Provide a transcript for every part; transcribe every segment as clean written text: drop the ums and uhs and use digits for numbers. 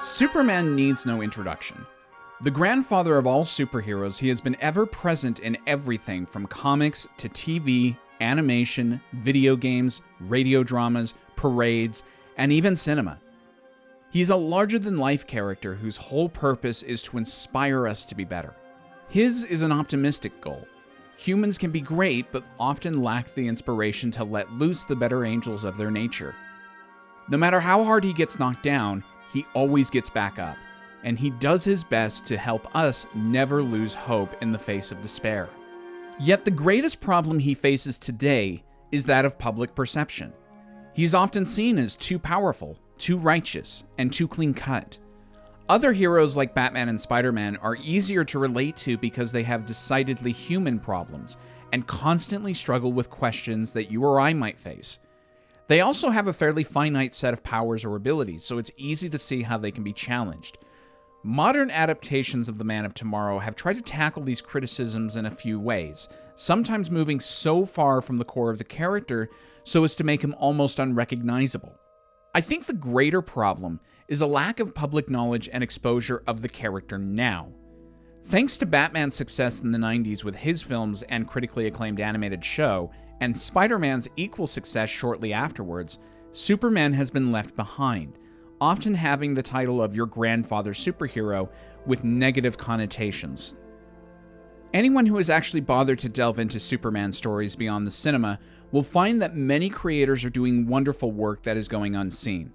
Superman needs no introduction. The grandfather of all superheroes, he has been ever present in everything from comics to TV, animation, video games, radio dramas, parades, and even cinema. He's a larger-than-life character whose whole purpose is to inspire us to be better. His is an optimistic goal. Humans can be great, but often lack the inspiration to let loose the better angels of their nature. No matter how hard he gets knocked down, he always gets back up, and he does his best to help us never lose hope in the face of despair. Yet the greatest problem he faces today is that of public perception. He's often seen as too powerful, too righteous, and too clean-cut. Other heroes like Batman and Spider-Man are easier to relate to because they have decidedly human problems and constantly struggle with questions that you or I might face. They also have a fairly finite set of powers or abilities, so it's easy to see how they can be challenged. Modern adaptations of the Man of Tomorrow have tried to tackle these criticisms in a few ways, sometimes moving so far from the core of the character so as to make him almost unrecognizable. I think the greater problem is a lack of public knowledge and exposure of the character now. Thanks to Batman's success in the 90s with his films and critically acclaimed animated show, and Spider-Man's equal success shortly afterwards, Superman has been left behind, often having the title of your grandfather's superhero with negative connotations. Anyone who has actually bothered to delve into Superman stories beyond the cinema will find that many creators are doing wonderful work that is going unseen.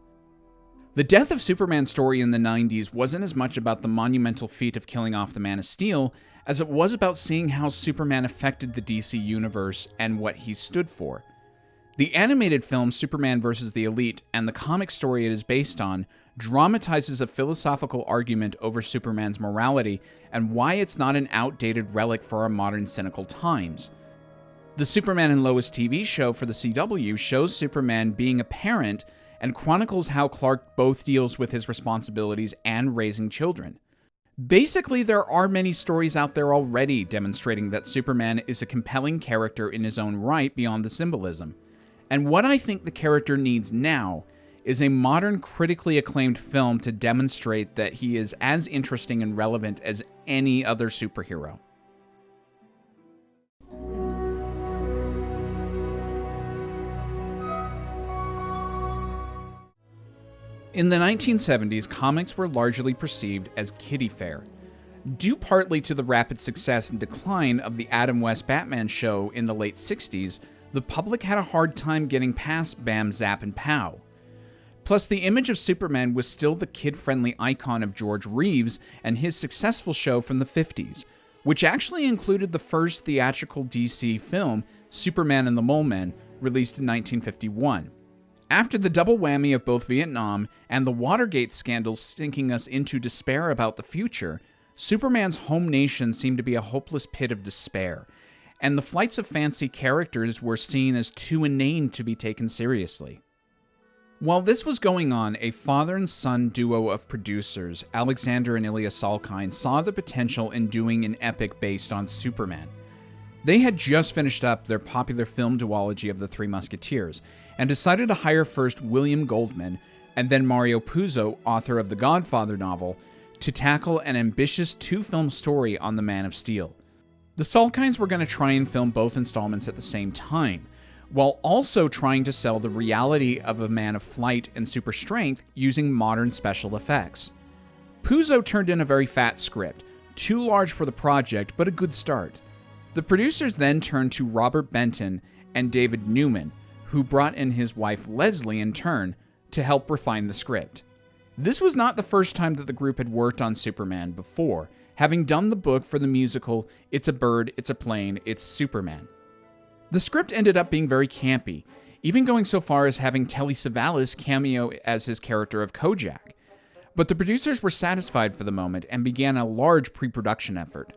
The death of Superman's story in the 90s wasn't as much about the monumental feat of killing off the Man of Steel as it was about seeing how Superman affected the DC universe and what he stood for. The animated film Superman vs. the Elite and the comic story it is based on dramatizes a philosophical argument over Superman's morality and why it's not an outdated relic for our modern cynical times. The Superman and Lois TV show for the CW shows Superman being a parent and chronicles how Clark both deals with his responsibilities and raising children. Basically, there are many stories out there already demonstrating that Superman is a compelling character in his own right beyond the symbolism. And what I think the character needs now is a modern, critically acclaimed film to demonstrate that he is as interesting and relevant as any other superhero. In the 1970s, comics were largely perceived as kiddie fare. Due partly to the rapid success and decline of the Adam West Batman show in the late 60s, the public had a hard time getting past Bam, Zap, and Pow. Plus, the image of Superman was still the kid-friendly icon of George Reeves and his successful show from the 50s, which actually included the first theatrical DC film, Superman and the Mole Men, released in 1951. After the double whammy of both Vietnam and the Watergate scandal sinking us into despair about the future, Superman's home nation seemed to be a hopeless pit of despair, and the flights of fancy characters were seen as too inane to be taken seriously. While this was going on, a father and son duo of producers, Alexander and Ilya Salkind, saw the potential in doing an epic based on Superman. They had just finished up their popular film duology of the Three Musketeers, and decided to hire first William Goldman, and then Mario Puzo, author of the Godfather novel, to tackle an ambitious two-film story on the Man of Steel. The Salkinds were going to try and film both installments at the same time, while also trying to sell the reality of a man of flight and super strength using modern special effects. Puzo turned in a very fat script, too large for the project, but a good start. The producers then turned to Robert Benton and David Newman, who brought in his wife Leslie in turn to help refine the script. This was not the first time that the group had worked on Superman before, having done the book for the musical It's a Bird, It's a Plane, It's Superman. The script ended up being very campy, even going so far as having Telly Savalas cameo as his character of Kojak. But the producers were satisfied for the moment and began a large pre-production effort.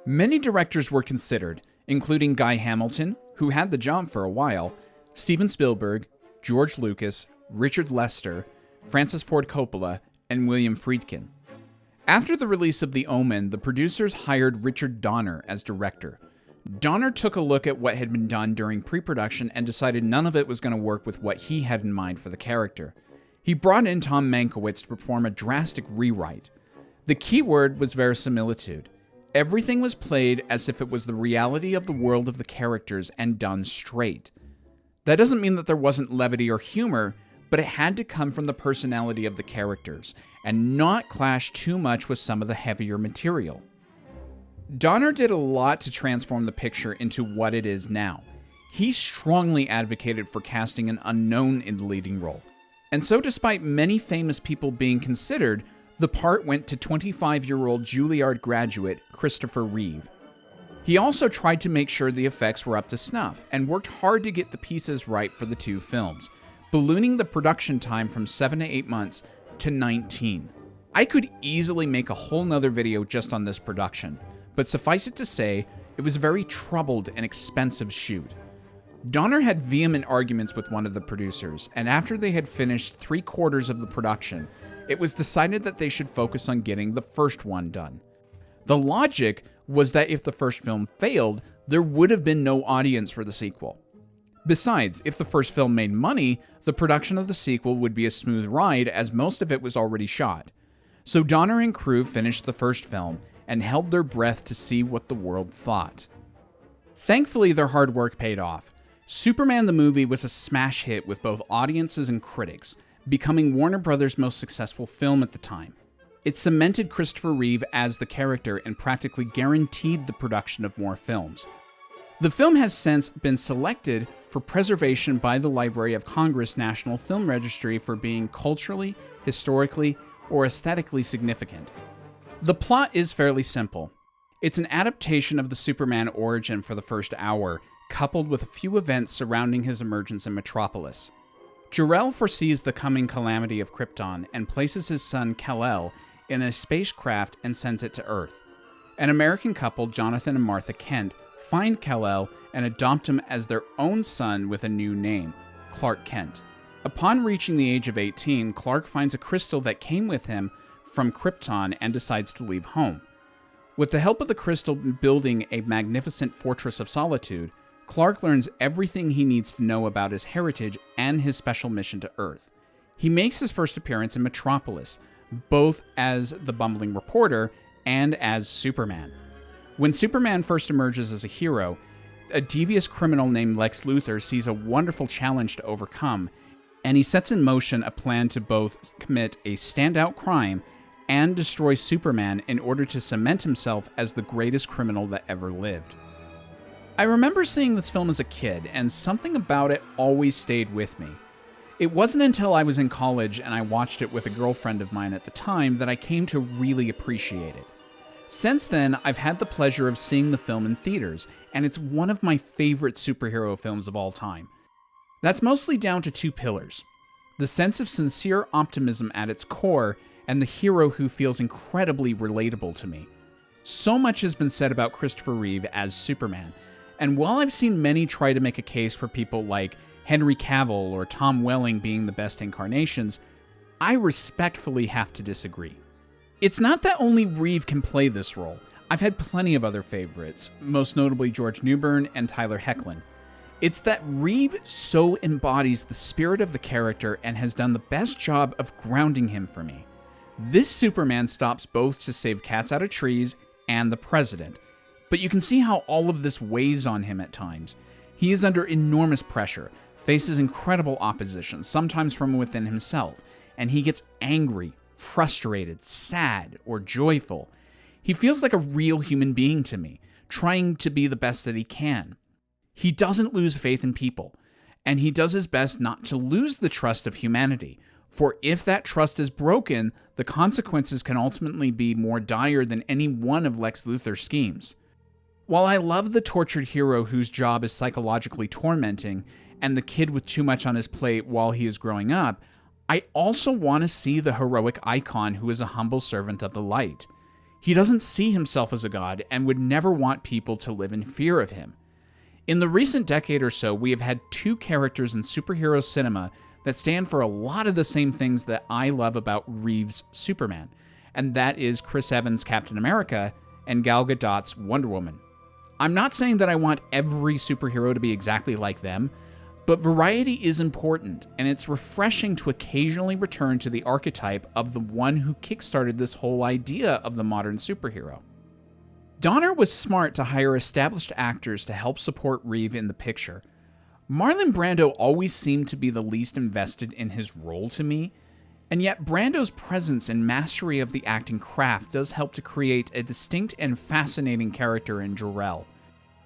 Many directors were considered, including Guy Hamilton, who had the job for a while, Steven Spielberg, George Lucas, Richard Lester, Francis Ford Coppola, and William Friedkin. After the release of The Omen, the producers hired Richard Donner as director. Donner took a look at what had been done during pre-production and decided none of it was going to work with what he had in mind for the character. He brought in Tom Mankiewicz to perform a drastic rewrite. The key word was verisimilitude. Everything was played as if it was the reality of the world of the characters and done straight. That doesn't mean that there wasn't levity or humor, but it had to come from the personality of the characters, and not clash too much with some of the heavier material. Donner did a lot to transform the picture into what it is now. He strongly advocated for casting an unknown in the leading role. And so despite many famous people being considered, the part went to 25-year-old Juilliard graduate Christopher Reeve. He also tried to make sure the effects were up to snuff, and worked hard to get the pieces right for the two films, ballooning the production time from 7 to 8 months to 19. I could easily make a whole nother video just on this production, but suffice it to say, it was a very troubled and expensive shoot. Donner had vehement arguments with one of the producers, and after they had finished 3/4 of the production, it was decided that they should focus on getting the first one done. The logic was that if the first film failed, there would have been no audience for the sequel. Besides, if the first film made money, the production of the sequel would be a smooth ride as most of it was already shot. So Donner and crew finished the first film and held their breath to see what the world thought. Thankfully, their hard work paid off. Superman the movie was a smash hit with both audiences and critics, becoming Warner Brothers' most successful film at the time. It cemented Christopher Reeve as the character and practically guaranteed the production of more films. The film has since been selected for preservation by the Library of Congress National Film Registry for being culturally, historically, or aesthetically significant. The plot is fairly simple. It's an adaptation of the Superman origin for the first hour, coupled with a few events surrounding his emergence in Metropolis. Jor-El foresees the coming calamity of Krypton and places his son Kal-El in a spacecraft and sends it to Earth. An American couple, Jonathan and Martha Kent, find Kal-El and adopt him as their own son with a new name, Clark Kent. Upon reaching the age of 18, Clark finds a crystal that came with him from Krypton and decides to leave home. With the help of the crystal building a magnificent fortress of solitude, Clark learns everything he needs to know about his heritage and his special mission to Earth. He makes his first appearance in Metropolis, both as the bumbling reporter and as Superman. When Superman first emerges as a hero, a devious criminal named Lex Luthor sees a wonderful challenge to overcome, and he sets in motion a plan to both commit a standout crime and destroy Superman in order to cement himself as the greatest criminal that ever lived. I remember seeing this film as a kid, and something about it always stayed with me. It wasn't until I was in college and I watched it with a girlfriend of mine at the time that I came to really appreciate it. Since then, I've had the pleasure of seeing the film in theaters, and it's one of my favorite superhero films of all time. That's mostly down to two pillars: the sense of sincere optimism at its core, and the hero who feels incredibly relatable to me. So much has been said about Christopher Reeve as Superman, and while I've seen many try to make a case for people like Henry Cavill or Tom Welling being the best incarnations, I respectfully have to disagree. It's not that only Reeve can play this role. I've had plenty of other favorites, most notably George Newbern and Tyler Hoechlin. It's that Reeve so embodies the spirit of the character and has done the best job of grounding him for me. This Superman stops both to save cats out of trees and the president, but you can see how all of this weighs on him at times. He is under enormous pressure, faces incredible opposition, sometimes from within himself, and he gets angry, frustrated, sad, or joyful. He feels like a real human being to me, trying to be the best that he can. He doesn't lose faith in people, and he does his best not to lose the trust of humanity, for if that trust is broken, the consequences can ultimately be more dire than any one of Lex Luthor's schemes. While I love the tortured hero whose job is psychologically tormenting, and the kid with too much on his plate while he is growing up, I also want to see the heroic icon who is a humble servant of the light. He doesn't see himself as a god and would never want people to live in fear of him. In the recent decade or so, we have had two characters in superhero cinema that stand for a lot of the same things that I love about Reeve's Superman, and that is Chris Evans' Captain America and Gal Gadot's Wonder Woman. I'm not saying that I want every superhero to be exactly like them, But variety is important, and it's refreshing to occasionally return to the archetype of the one who kickstarted this whole idea of the modern superhero. Donner was smart to hire established actors to help support Reeve in the picture. Marlon Brando always seemed to be the least invested in his role to me, and yet Brando's presence and mastery of the acting craft does help to create a distinct and fascinating character in Jor-El.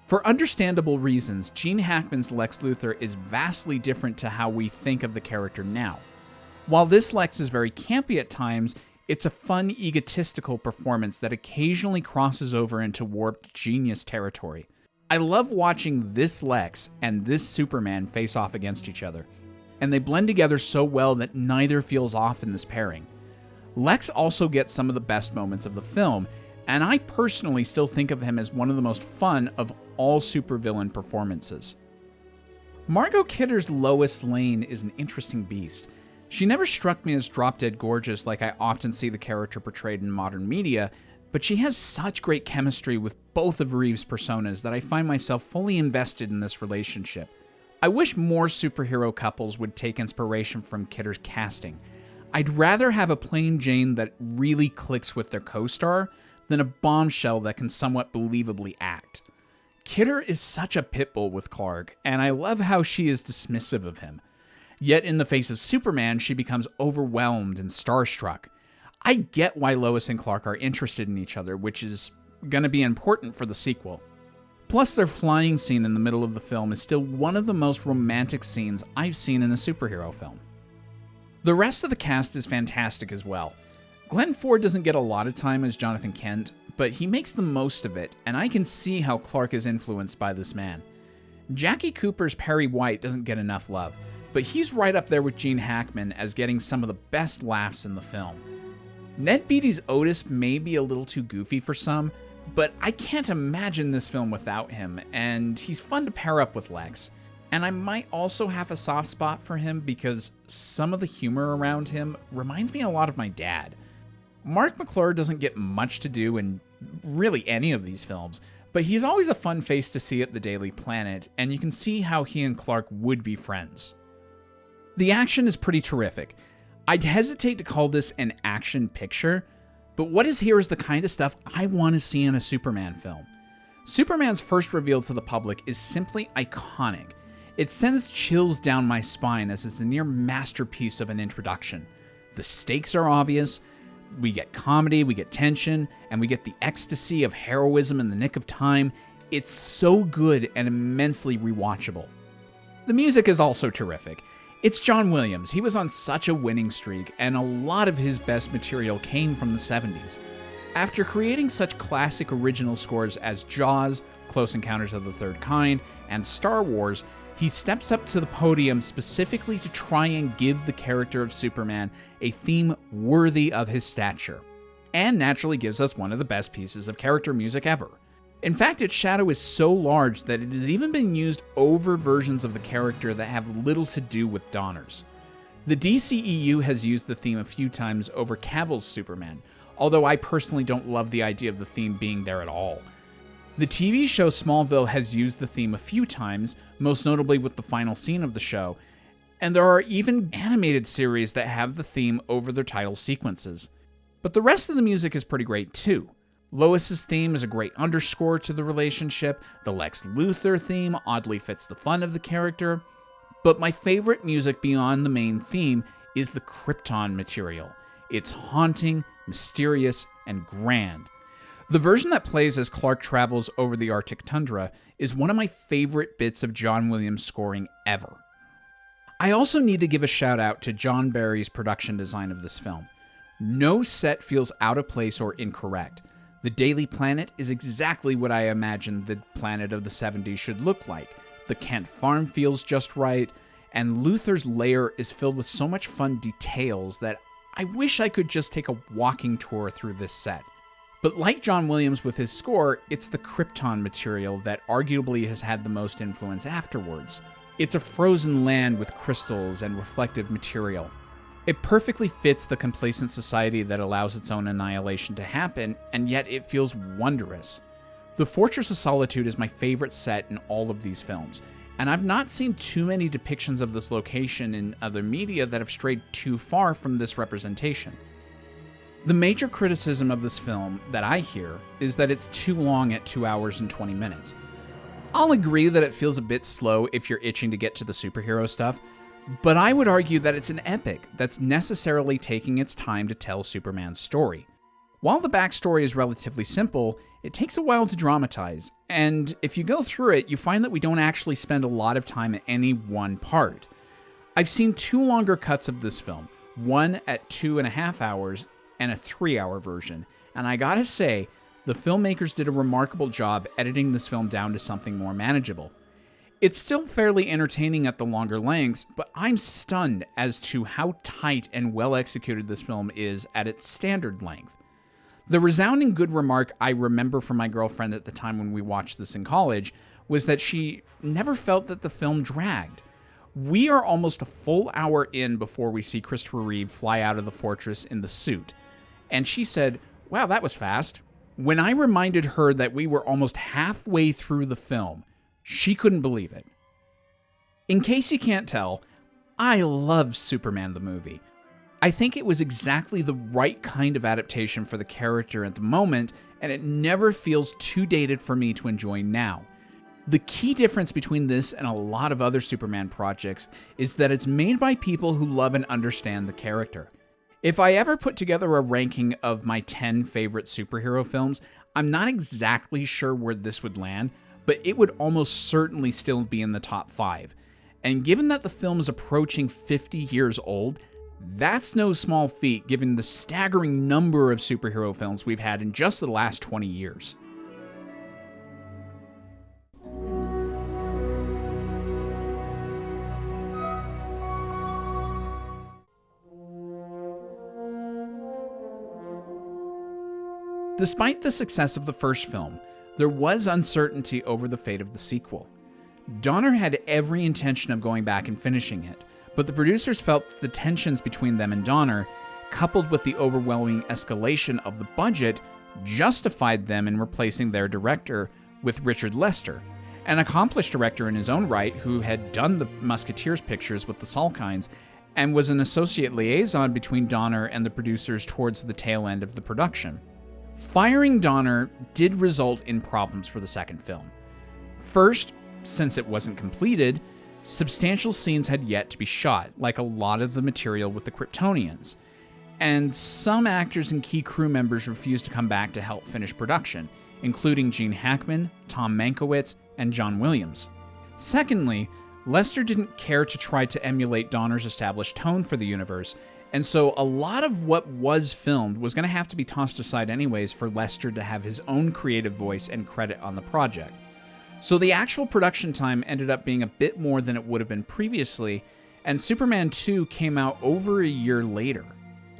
For understandable reasons, Gene Hackman's Lex Luthor is vastly different to how we think of the character now. While this Lex is very campy at times, it's a fun, egotistical performance that occasionally crosses over into warped genius territory. I love watching this Lex and this Superman face off against each other, and they blend together so well that neither feels off in this pairing. Lex also gets some of the best moments of the film, and I personally still think of him as one of the most fun of all supervillain performances. Margot Kidder's Lois Lane is an interesting beast. She never struck me as drop-dead gorgeous like I often see the character portrayed in modern media, but she has such great chemistry with both of Reeve's personas that I find myself fully invested in this relationship. I wish more superhero couples would take inspiration from Kidder's casting. I'd rather have a plain Jane that really clicks with their co-star than a bombshell that can somewhat believably act. Kidder is such a pitbull with Clark, and I love how she is dismissive of him. Yet in the face of Superman, she becomes overwhelmed and starstruck. I get why Lois and Clark are interested in each other, which is going to be important for the sequel. Plus, their flying scene in the middle of the film is still one of the most romantic scenes I've seen in a superhero film. The rest of the cast is fantastic as well. Glenn Ford doesn't get a lot of time as Jonathan Kent, but he makes the most of it, and I can see how Clark is influenced by this man. Jackie Cooper's Perry White doesn't get enough love, but he's right up there with Gene Hackman as getting some of the best laughs in the film. Ned Beatty's Otis may be a little too goofy for some, but I can't imagine this film without him, and he's fun to pair up with Lex. And I might also have a soft spot for him because some of the humor around him reminds me a lot of my dad. Mark McClure doesn't get much to do in really any of these films, but he's always a fun face to see at the Daily Planet, and you can see how he and Clark would be friends. The action is pretty terrific. I'd hesitate to call this an action picture, but what is here is the kind of stuff I want to see in a Superman film. Superman's first reveal to the public is simply iconic. It sends chills down my spine as it's a near masterpiece of an introduction. The stakes are obvious. We get comedy, we get tension, and we get the ecstasy of heroism in the nick of time. It's so good and immensely rewatchable. The music is also terrific. It's John Williams. He was on such a winning streak, and a lot of his best material came from the 70s. After creating such classic original scores as Jaws, Close Encounters of the Third Kind, and Star Wars, he steps up to the podium specifically to try and give the character of Superman a theme worthy of his stature, and naturally gives us one of the best pieces of character music ever. In fact, its shadow is so large that it has even been used over versions of the character that have little to do with Donner's. The DCEU has used the theme a few times over Cavill's Superman, although I personally don't love the idea of the theme being there at all. The TV show Smallville has used the theme a few times, most notably with the final scene of the show, and there are even animated series that have the theme over their title sequences. But the rest of the music is pretty great too. Lois's theme is a great underscore to the relationship, the Lex Luthor theme oddly fits the fun of the character, but my favorite music beyond the main theme is the Krypton material. It's haunting, mysterious, and grand. The version that plays as Clark travels over the Arctic tundra is one of my favorite bits of John Williams' scoring ever. I also need to give a shout out to John Barry's production design of this film. No set feels out of place or incorrect. The Daily Planet is exactly what I imagined the planet of the 70s should look like. The Kent farm feels just right, and Luthor's lair is filled with so much fun details that I wish I could just take a walking tour through this set. But like John Williams with his score, it's the Krypton material that arguably has had the most influence afterwards. It's a frozen land with crystals and reflective material. It perfectly fits the complacent society that allows its own annihilation to happen, and yet it feels wondrous. The Fortress of Solitude is my favorite set in all of these films, and I've not seen too many depictions of this location in other media that have strayed too far from this representation. The major criticism of this film that I hear is that it's too long at 2 hours and 20 minutes. I'll agree that it feels a bit slow if you're itching to get to the superhero stuff, but I would argue that it's an epic that's necessarily taking its time to tell Superman's story. While the backstory is relatively simple, it takes a while to dramatize, and if you go through it, you find that we don't actually spend a lot of time at any one part. I've seen 2 longer cuts of this film, one at 2.5 hours and a 3-hour version, and I gotta say, the filmmakers did a remarkable job editing this film down to something more manageable. It's still fairly entertaining at the longer lengths, but I'm stunned as to how tight and well executed this film is at its standard length. The resounding good remark I remember from my girlfriend at the time when we watched this in college was that she never felt that the film dragged. We are almost a full hour in before we see Christopher Reeve fly out of the fortress in the suit, and she said, "Wow, that was fast." When I reminded her that we were almost halfway through the film, she couldn't believe it. In case you can't tell, I love Superman the movie. I think it was exactly the right kind of adaptation for the character at the moment, and it never feels too dated for me to enjoy now. The key difference between this and a lot of other Superman projects is that it's made by people who love and understand the character. If I ever put together a ranking of my 10 favorite superhero films, I'm not exactly sure where this would land, but it would almost certainly still be in the top 5. And given that the film is approaching 50 years old, that's no small feat given the staggering number of superhero films we've had in just the last 20 years. Despite the success of the first film, there was uncertainty over the fate of the sequel. Donner had every intention of going back and finishing it, but the producers felt that the tensions between them and Donner, coupled with the overwhelming escalation of the budget, justified them in replacing their director with Richard Lester, an accomplished director in his own right who had done the Musketeers pictures with the Salkinds and was an associate liaison between Donner and the producers towards the tail end of the production. Firing Donner did result in problems for the second film. First, since it wasn't completed, substantial scenes had yet to be shot, like a lot of the material with the Kryptonians, and some actors and key crew members refused to come back to help finish production, including Gene Hackman, Tom Mankiewicz, and John Williams. Secondly, Lester didn't care to try to emulate Donner's established tone for the universe, and so a lot of what was filmed was going to have to be tossed aside anyways for Lester to have his own creative voice and credit on the project. So the actual production time ended up being a bit more than it would have been previously, and Superman 2 came out over a year later.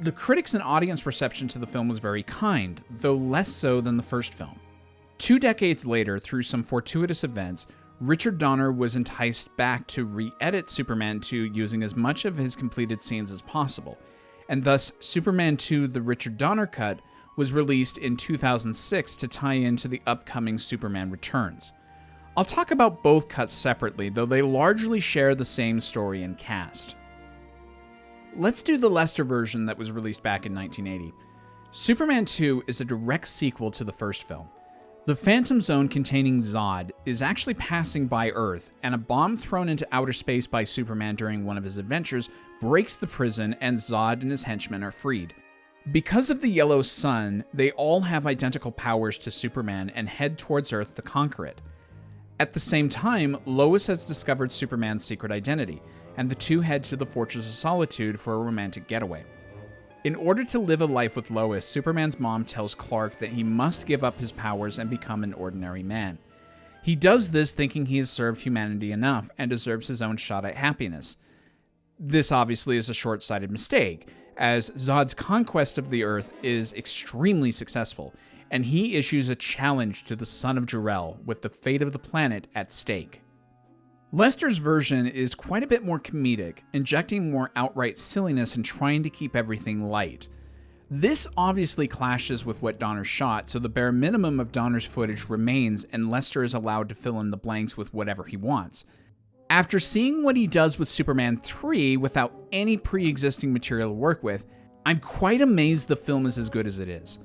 The critics and audience reception to the film was very kind, though less so than the first film. 2 decades later, through some fortuitous events, Richard Donner was enticed back to re-edit Superman 2 using as much of his completed scenes as possible, and thus Superman 2 The Richard Donner Cut was released in 2006 to tie into the upcoming Superman Returns. I'll talk about both cuts separately, though they largely share the same story and cast. Let's do the Lester version that was released back in 1980. Superman 2 is a direct sequel to the first film. The Phantom Zone containing Zod is actually passing by Earth, and a bomb thrown into outer space by Superman during one of his adventures breaks the prison, and Zod and his henchmen are freed. Because of the yellow sun, they all have identical powers to Superman and head towards Earth to conquer it. At the same time, Lois has discovered Superman's secret identity, and the two head to the Fortress of Solitude for a romantic getaway. In order to live a life with Lois, Superman's mom tells Clark that he must give up his powers and become an ordinary man. He does this thinking he has served humanity enough and deserves his own shot at happiness. This obviously is a short-sighted mistake, as Zod's conquest of the Earth is extremely successful, and he issues a challenge to the son of Jor-El with the fate of the planet at stake. Lester's version is quite a bit more comedic, injecting more outright silliness and trying to keep everything light. This obviously clashes with what Donner shot, so the bare minimum of Donner's footage remains and Lester is allowed to fill in the blanks with whatever he wants. After seeing what he does with Superman 3 without any pre-existing material to work with, I'm quite amazed the film is as good as it is.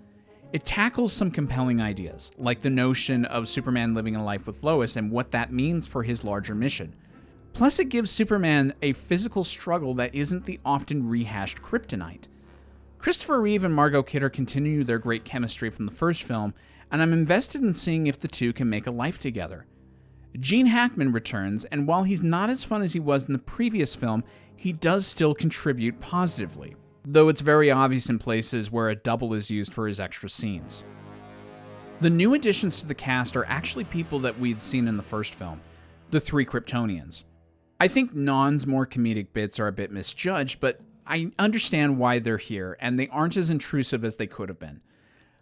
It tackles some compelling ideas, like the notion of Superman living a life with Lois and what that means for his larger mission. Plus, it gives Superman a physical struggle that isn't the often rehashed kryptonite. Christopher Reeve and Margot Kidder continue their great chemistry from the first film, and I'm invested in seeing if the two can make a life together. Gene Hackman returns, and while he's not as fun as he was in the previous film, he does still contribute positively, though it's very obvious in places where a double is used for his extra scenes. The new additions to the cast are actually people that we'd seen in the first film, the three Kryptonians. I think Non's more comedic bits are a bit misjudged, but I understand why they're here, and they aren't as intrusive as they could have been.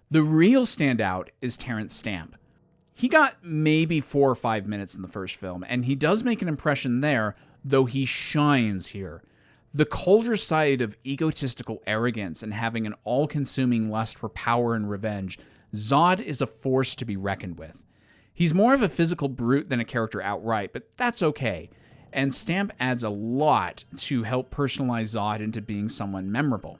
The real standout is Terrence Stamp. He got maybe 4 or 5 minutes in the first film, and he does make an impression there, though he shines here. The colder side of egotistical arrogance and having an all-consuming lust for power and revenge, Zod is a force to be reckoned with. He's more of a physical brute than a character outright, but that's okay, and Stamp adds a lot to help personalize Zod into being someone memorable.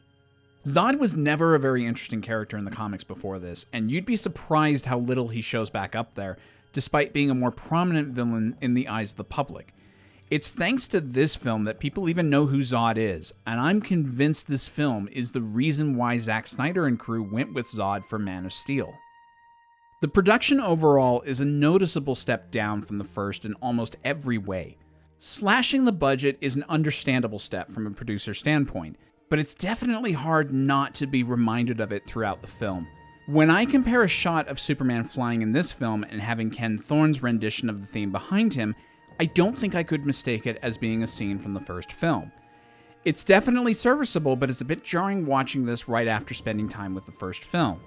Zod was never a very interesting character in the comics before this, and you'd be surprised how little he shows back up there, despite being a more prominent villain in the eyes of the public. It's thanks to this film that people even know who Zod is, and I'm convinced this film is the reason why Zack Snyder and crew went with Zod for Man of Steel. The production overall is a noticeable step down from the first in almost every way. Slashing the budget is an understandable step from a producer standpoint, but it's definitely hard not to be reminded of it throughout the film. When I compare a shot of Superman flying in this film and having Ken Thorne's rendition of the theme behind him, I don't think I could mistake it as being a scene from the first film. It's definitely serviceable, but it's a bit jarring watching this right after spending time with the first film.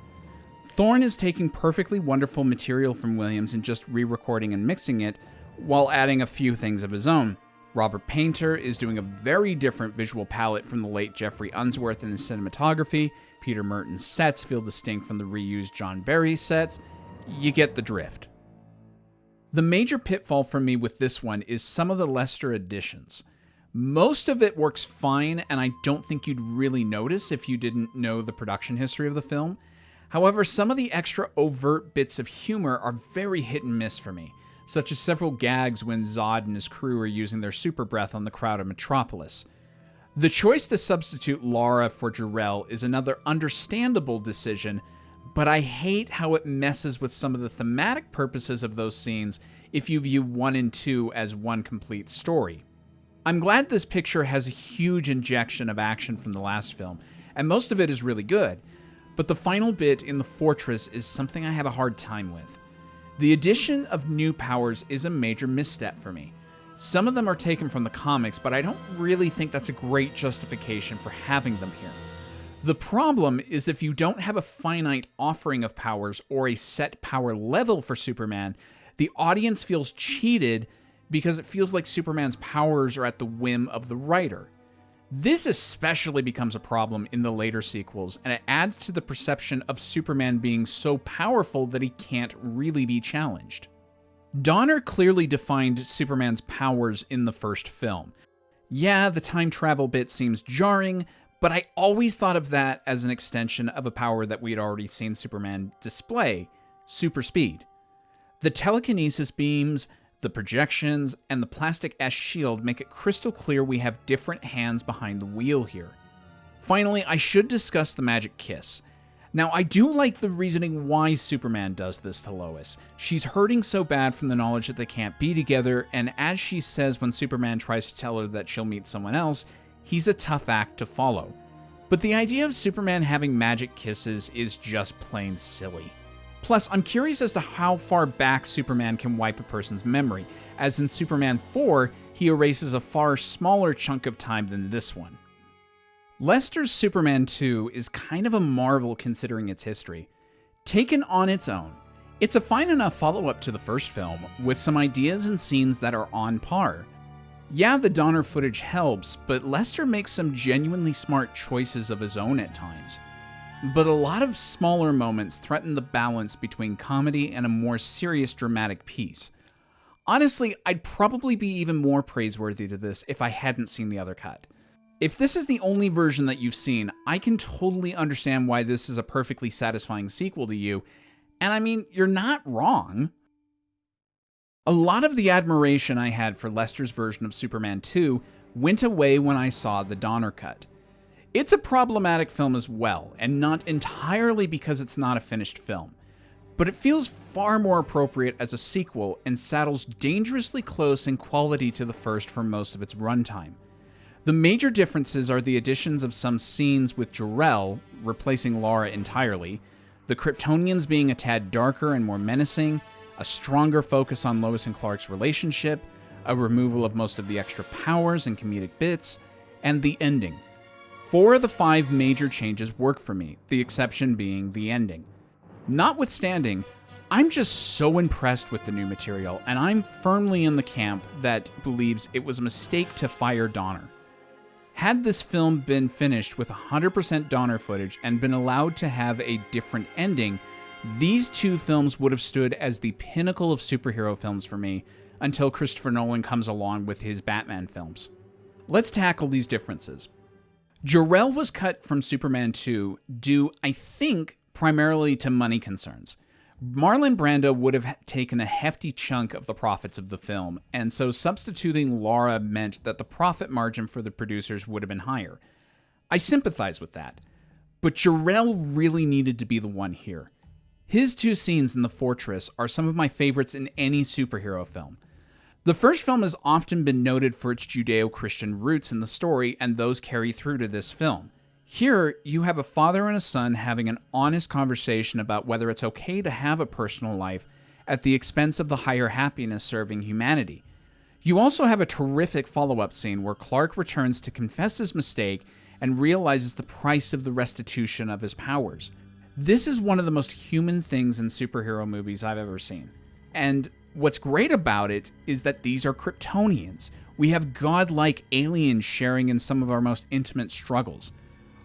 Thorne is taking perfectly wonderful material from Williams and just re-recording and mixing it, while adding a few things of his own. Robert Painter is doing a very different visual palette from the late Jeffrey Unsworth in his cinematography. Peter Merton's sets feel distinct from the reused John Barry sets. You get the drift. The major pitfall for me with this one is some of the Lester additions. Most of it works fine, and I don't think you'd really notice if you didn't know the production history of the film. However, some of the extra overt bits of humor are very hit and miss for me, such as several gags when Zod and his crew are using their super breath on the crowd of Metropolis. The choice to substitute Lara for Jor-El is another understandable decision, but I hate how it messes with some of the thematic purposes of those scenes if you view 1 and 2 as one complete story. I'm glad this picture has a huge injection of action from the last film, and most of it is really good, but the final bit in the fortress is something I have a hard time with. The addition of new powers is a major misstep for me. Some of them are taken from the comics, but I don't really think that's a great justification for having them here. The problem is if you don't have a finite offering of powers or a set power level for Superman, the audience feels cheated because it feels like Superman's powers are at the whim of the writer. This especially becomes a problem in the later sequels, and it adds to the perception of Superman being so powerful that he can't really be challenged. Donner clearly defined Superman's powers in the first film. Yeah, the time travel bit seems jarring, but I always thought of that as an extension of a power that we had already seen Superman display, super speed. The telekinesis beams, the projections, and the plastic S shield make it crystal clear we have different hands behind the wheel here. Finally, I should discuss the magic kiss. Now, I do like the reasoning why Superman does this to Lois. She's hurting so bad from the knowledge that they can't be together, and as she says when Superman tries to tell her that she'll meet someone else, he's a tough act to follow. But the idea of Superman having magic kisses is just plain silly. Plus, I'm curious as to how far back Superman can wipe a person's memory, as in Superman 4, he erases a far smaller chunk of time than this one. Lester's Superman 2 is kind of a marvel considering its history. Taken on its own, it's a fine enough follow-up to the first film, with some ideas and scenes that are on par. Yeah, the Donner footage helps, but Lester makes some genuinely smart choices of his own at times. But a lot of smaller moments threaten the balance between comedy and a more serious dramatic piece. Honestly, I'd probably be even more praiseworthy to this if I hadn't seen the other cut. If this is the only version that you've seen, I can totally understand why this is a perfectly satisfying sequel to you, and I mean, you're not wrong. A lot of the admiration I had for Lester's version of Superman 2 went away when I saw the Donner cut. It's a problematic film as well, and not entirely because it's not a finished film, but it feels far more appropriate as a sequel and saddles dangerously close in quality to the first for most of its runtime. The major differences are the additions of some scenes with Jor-El replacing Lara entirely, the Kryptonians being a tad darker and more menacing, a stronger focus on Lois and Clark's relationship, a removal of most of the extra powers and comedic bits, and the ending. 4 of the 5 major changes work for me, the exception being the ending. Notwithstanding, I'm just so impressed with the new material, and I'm firmly in the camp that believes it was a mistake to fire Donner. Had this film been finished with 100% Donner footage and been allowed to have a different ending, these 2 films would have stood as the pinnacle of superhero films for me until Christopher Nolan comes along with his Batman films. Let's tackle these differences. Jor-El was cut from Superman 2 due, I think, primarily to money concerns. Marlon Brando would have taken a hefty chunk of the profits of the film, and so substituting Lara meant that the profit margin for the producers would have been higher. I sympathize with that, but Jor-El really needed to be the one here. His 2 scenes in the fortress are some of my favorites in any superhero film. The first film has often been noted for its Judeo-Christian roots in the story, and those carry through to this film. Here, you have a father and a son having an honest conversation about whether it's okay to have a personal life at the expense of the higher happiness serving humanity. You also have a terrific follow-up scene where Clark returns to confess his mistake and realizes the price of the restitution of his powers. This is one of the most human things in superhero movies I've ever seen. And what's great about it is that these are Kryptonians. We have godlike aliens sharing in some of our most intimate struggles.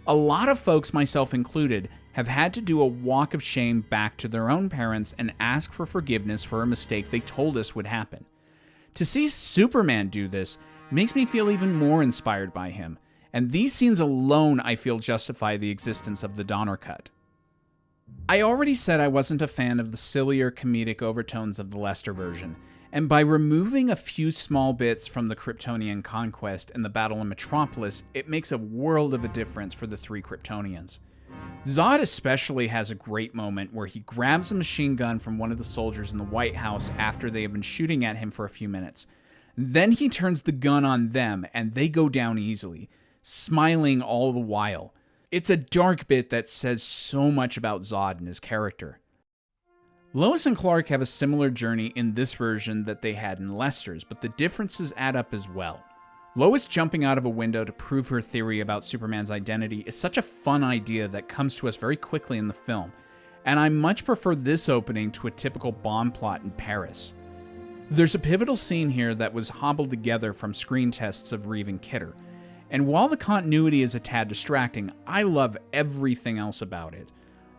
A lot of folks, myself included, have had to do a walk of shame back to their own parents and ask for forgiveness for a mistake they told us would happen. To see Superman do this makes me feel even more inspired by him, and these scenes alone I feel justify the existence of the Donner cut. I already said I wasn't a fan of the sillier comedic overtones of the Lester version, and by removing a few small bits from the Kryptonian conquest and the battle in Metropolis, it makes a world of a difference for the 3 Kryptonians. Zod especially has a great moment where he grabs a machine gun from one of the soldiers in the White House after they have been shooting at him for a few minutes. Then he turns the gun on them, and they go down easily, smiling all the while. It's a dark bit that says so much about Zod and his character. Lois and Clark have a similar journey in this version that they had in Lester's, but the differences add up as well. Lois jumping out of a window to prove her theory about Superman's identity is such a fun idea that comes to us very quickly in the film, and I much prefer this opening to a typical Bond plot in Paris. There's a pivotal scene here that was hobbled together from screen tests of Reeve and Kidder, and while the continuity is a tad distracting, I love everything else about it.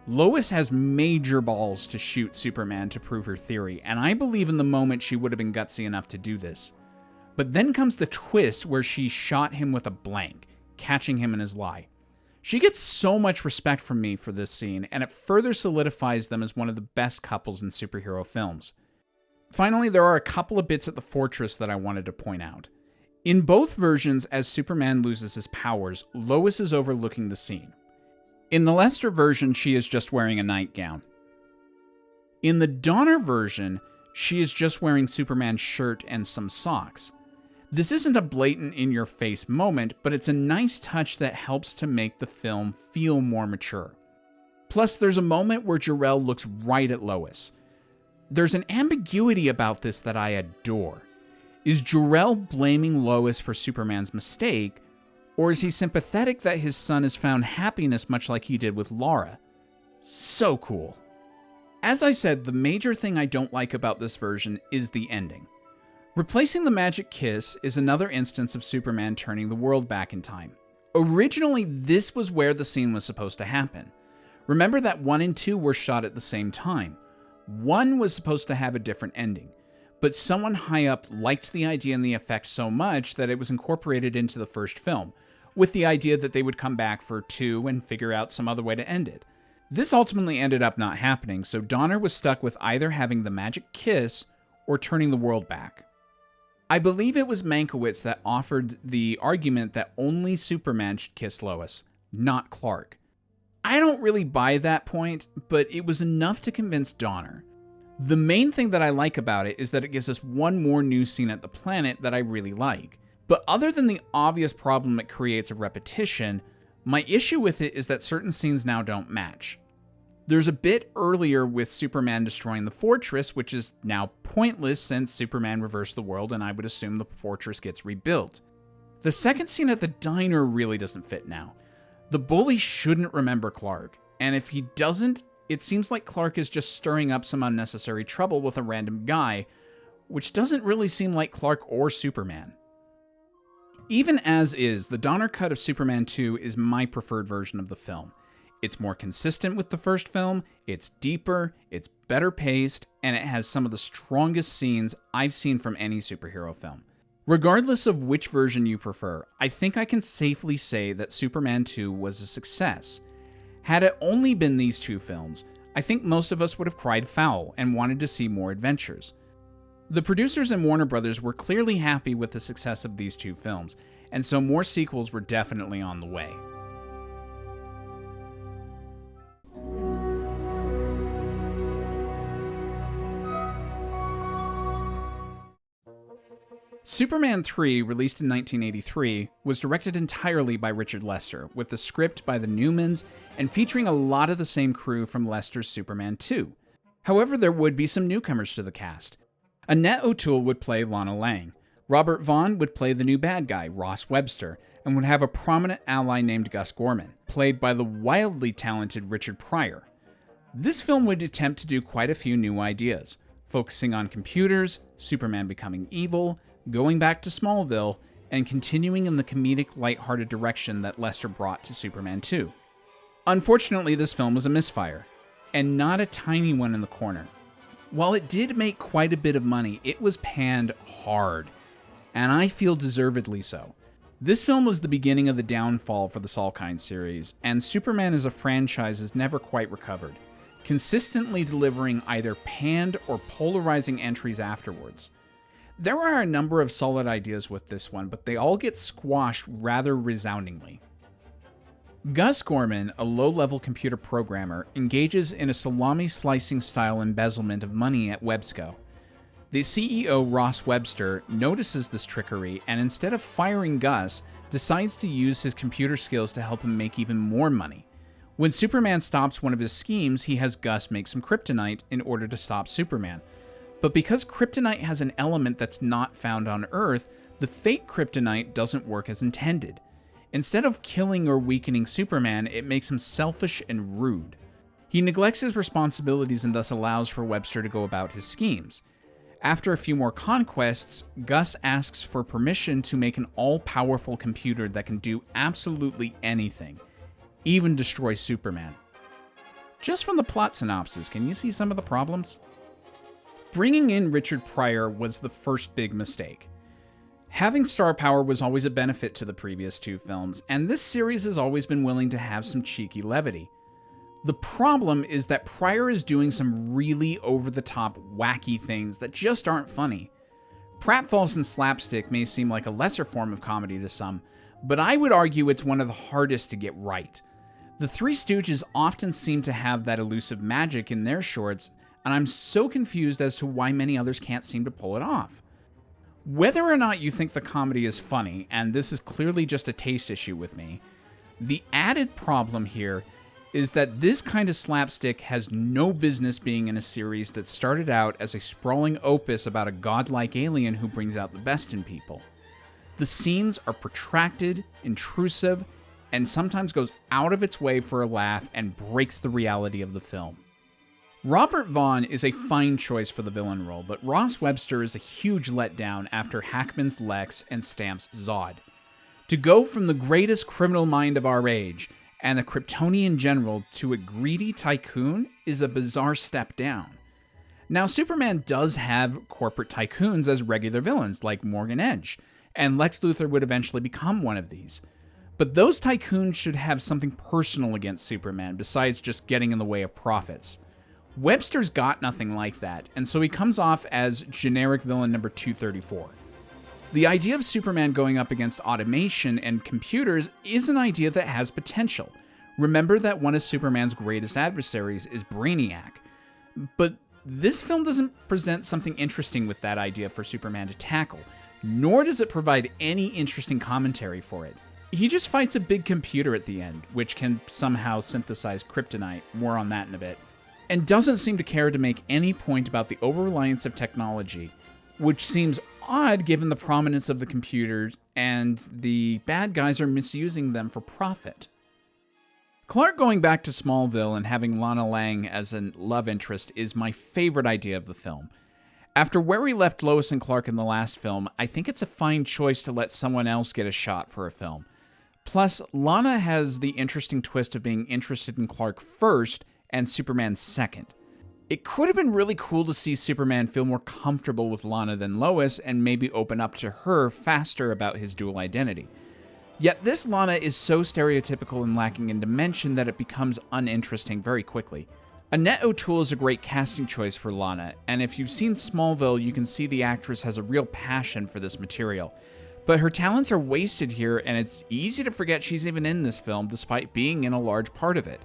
Lois has major balls to shoot Superman to prove her theory, and I believe in the moment she would have been gutsy enough to do this. But then comes the twist where she shot him with a blank, catching him in his lie. She gets so much respect from me for this scene, and it further solidifies them as one of the best couples in superhero films. Finally, there are a couple of bits at the fortress that I wanted to point out. In both versions, as Superman loses his powers, Lois is overlooking the scene. In the Lester version, she is just wearing a nightgown. In the Donner version, she is just wearing Superman's shirt and some socks. This isn't a blatant in-your-face moment, but it's a nice touch that helps to make the film feel more mature. Plus, there's a moment where Jor-El looks right at Lois. There's an ambiguity about this that I adore. Is Jor-El blaming Lois for Superman's mistake, or is he sympathetic that his son has found happiness much like he did with Lara? So cool. As I said, the major thing I don't like about this version is the ending. Replacing the magic kiss is another instance of Superman turning the world back in time. Originally, this was where the scene was supposed to happen. Remember that 1 and 2 were shot at the same time. 1 was supposed to have a different ending. but someone high up liked the idea and the effect so much that it was incorporated into the first film, with the idea that they would come back for 2 and figure out some other way to end it. This ultimately ended up not happening, so Donner was stuck with either having the magic kiss or turning the world back. I believe it was Mankiewicz that offered the argument that only Superman should kiss Lois, not Clark. I don't really buy that point, but it was enough to convince Donner. The main thing that I like about it is that it gives us one more new scene at the planet that I really like. But other than the obvious problem it creates of repetition, my issue with it is that certain scenes now don't match. There's a bit earlier with Superman destroying the fortress, which is now pointless since Superman reversed the world and I would assume the fortress gets rebuilt. The second scene at the diner really doesn't fit now. The bully shouldn't remember Clark, and if he doesn't, it seems like Clark is just stirring up some unnecessary trouble with a random guy, which doesn't really seem like Clark or Superman. Even as is, the Donner cut of Superman 2 is my preferred version of the film. It's more consistent with the first film, it's deeper, it's better paced, and it has some of the strongest scenes I've seen from any superhero film. Regardless of which version you prefer, I think I can safely say that Superman 2 was a success. Had it only been these 2 films, I think most of us would have cried foul and wanted to see more adventures. The producers and Warner Brothers were clearly happy with the success of these 2 films, and so more sequels were definitely on the way. Superman 3, released in 1983, was directed entirely by Richard Lester, with the script by the Newmans and featuring a lot of the same crew from Lester's Superman 2. However, there would be some newcomers to the cast. Annette O'Toole would play Lana Lang. Robert Vaughn would play the new bad guy, Ross Webster, and would have a prominent ally named Gus Gorman, played by the wildly talented Richard Pryor. This film would attempt to do quite a few new ideas, focusing on computers, Superman becoming evil, going back to Smallville, and continuing in the comedic, lighthearted direction that Lester brought to Superman 2. Unfortunately, this film was a misfire, and not a tiny one in the corner. While it did make quite a bit of money, it was panned hard, and I feel deservedly so. This film was the beginning of the downfall for the Salkind series, and Superman as a franchise has never quite recovered, consistently delivering either panned or polarizing entries afterwards. There are a number of solid ideas with this one, but they all get squashed rather resoundingly. Gus Gorman, a low-level computer programmer, engages in a salami-slicing style embezzlement of money at Websco. The CEO, Ross Webster, notices this trickery and instead of firing Gus, decides to use his computer skills to help him make even more money. When Superman stops one of his schemes, he has Gus make some kryptonite in order to stop Superman. But because kryptonite has an element that's not found on Earth, the fake kryptonite doesn't work as intended. Instead of killing or weakening Superman, it makes him selfish and rude. He neglects his responsibilities and thus allows for Webster to go about his schemes. After a few more conquests, Gus asks for permission to make an all-powerful computer that can do absolutely anything, even destroy Superman. Just from the plot synopsis, can you see some of the problems? Bringing in Richard Pryor was the first big mistake. Having star power was always a benefit to the previous 2 films, and this series has always been willing to have some cheeky levity. The problem is that Pryor is doing some really over-the-top, wacky things that just aren't funny. Pratfalls and slapstick may seem like a lesser form of comedy to some, but I would argue it's one of the hardest to get right. The Three Stooges often seem to have that elusive magic in their shorts, and I'm so confused as to why many others can't seem to pull it off. Whether or not you think the comedy is funny, and this is clearly just a taste issue with me, the added problem here is that this kind of slapstick has no business being in a series that started out as a sprawling opus about a godlike alien who brings out the best in people. The scenes are protracted, intrusive, and sometimes goes out of its way for a laugh and breaks the reality of the film. Robert Vaughn is a fine choice for the villain role, but Ross Webster is a huge letdown after Hackman's Lex and Stamp's Zod. To go from the greatest criminal mind of our age and a Kryptonian general to a greedy tycoon is a bizarre step down. Now, Superman does have corporate tycoons as regular villains, like Morgan Edge, and Lex Luthor would eventually become one of these. But those tycoons should have something personal against Superman besides just getting in the way of profits. Webster's got nothing like that, and so he comes off as generic villain number 234. The idea of Superman going up against automation and computers is an idea that has potential. Remember that one of Superman's greatest adversaries is Brainiac. But this film doesn't present something interesting with that idea for Superman to tackle, nor does it provide any interesting commentary for it. He just fights a big computer at the end, which can somehow synthesize kryptonite, more on that in a bit, and doesn't seem to care to make any point about the over-reliance of technology, which seems odd given the prominence of the computers and the bad guys are misusing them for profit. Clark going back to Smallville and having Lana Lang as a love interest is my favorite idea of the film. After where we left Lois and Clark in the last film, I think it's a fine choice to let someone else get a shot for a film. Plus, Lana has the interesting twist of being interested in Clark first and Superman second. It could have been really cool to see Superman feel more comfortable with Lana than Lois and maybe open up to her faster about his dual identity. Yet this Lana is so stereotypical and lacking in dimension that it becomes uninteresting very quickly. Annette O'Toole is a great casting choice for Lana, and if you've seen Smallville, you can see the actress has a real passion for this material. But her talents are wasted here, and it's easy to forget she's even in this film despite being in a large part of it.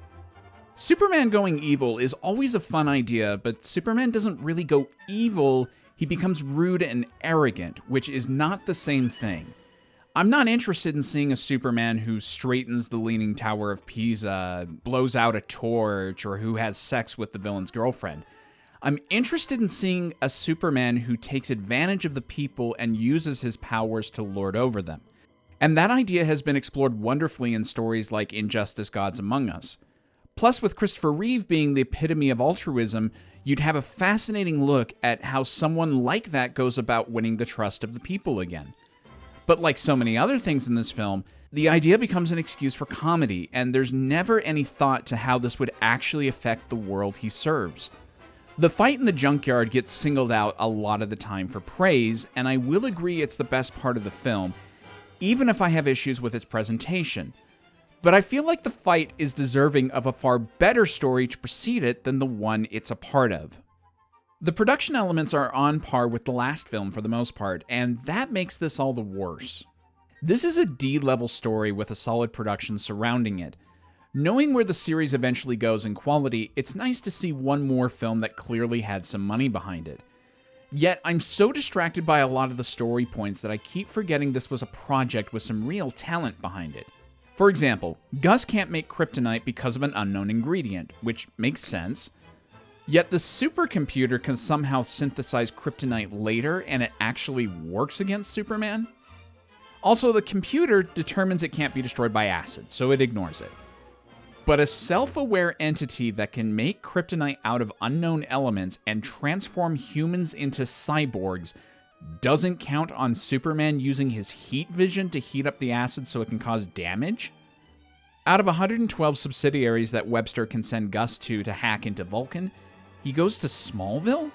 Superman going evil is always a fun idea, but Superman doesn't really go evil, he becomes rude and arrogant, which is not the same thing. I'm not interested in seeing a Superman who straightens the Leaning Tower of Pisa, blows out a torch, or who has sex with the villain's girlfriend. I'm interested in seeing a Superman who takes advantage of the people and uses his powers to lord over them. And that idea has been explored wonderfully in stories like Injustice: Gods Among Us. Plus, with Christopher Reeve being the epitome of altruism, you'd have a fascinating look at how someone like that goes about winning the trust of the people again. But like so many other things in this film, the idea becomes an excuse for comedy, and there's never any thought to how this would actually affect the world he serves. The fight in the junkyard gets singled out a lot of the time for praise, and I will agree it's the best part of the film, even if I have issues with its presentation. But I feel like the fight is deserving of a far better story to precede it than the one it's a part of. The production elements are on par with the last film for the most part, and that makes this all the worse. This is a D-level story with a solid production surrounding it. Knowing where the series eventually goes in quality, it's nice to see one more film that clearly had some money behind it. Yet, I'm so distracted by a lot of the story points that I keep forgetting this was a project with some real talent behind it. For example, Gus can't make kryptonite because of an unknown ingredient, which makes sense. Yet the supercomputer can somehow synthesize kryptonite later and it actually works against Superman? Also, the computer determines it can't be destroyed by acid, so it ignores it. But a self-aware entity that can make kryptonite out of unknown elements and transform humans into cyborgs doesn't count on Superman using his heat vision to heat up the acid so it can cause damage? Out of 112 subsidiaries that Webster can send Gus to hack into Vulcan, he goes to Smallville?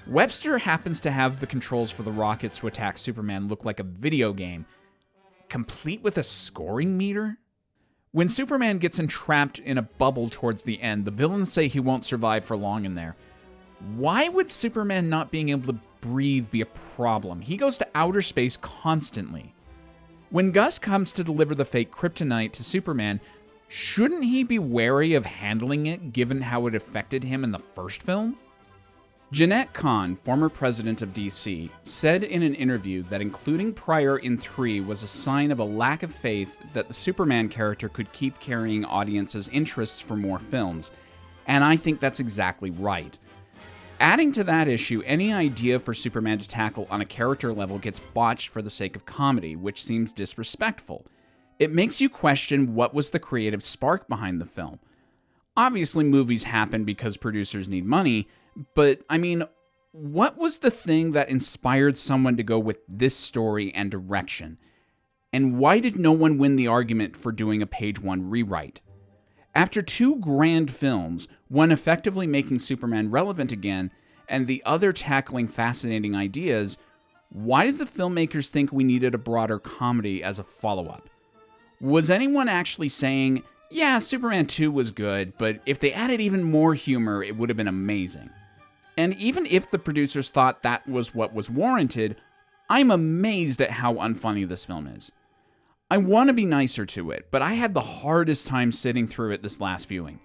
Webster happens to have the controls for the rockets to attack Superman look like a video game, complete with a scoring meter? When Superman gets entrapped in a bubble towards the end, the villains say he won't survive for long in there. Why would Superman not being able to breathe be a problem? He goes to outer space constantly. When Gus comes to deliver the fake kryptonite to Superman, shouldn't he be wary of handling it given how it affected him in the first film? Jeanette Kahn, former president of DC, said in an interview that including Pryor in 3 was a sign of a lack of faith that the Superman character could keep carrying audiences' interests for more films, and I think that's exactly right. Adding to that issue, any idea for Superman to tackle on a character level gets botched for the sake of comedy, which seems disrespectful. It makes you question what was the creative spark behind the film. Obviously, movies happen because producers need money, but, I mean, what was the thing that inspired someone to go with this story and direction? And why did no one win the argument for doing a page 1 rewrite? After 2 grand films, one effectively making Superman relevant again, and the other tackling fascinating ideas, why did the filmmakers think we needed a broader comedy as a follow-up? Was anyone actually saying, yeah, Superman 2 was good, but if they added even more humor, it would have been amazing? And even if the producers thought that was what was warranted, I'm amazed at how unfunny this film is. I want to be nicer to it, but I had the hardest time sitting through it this last viewing.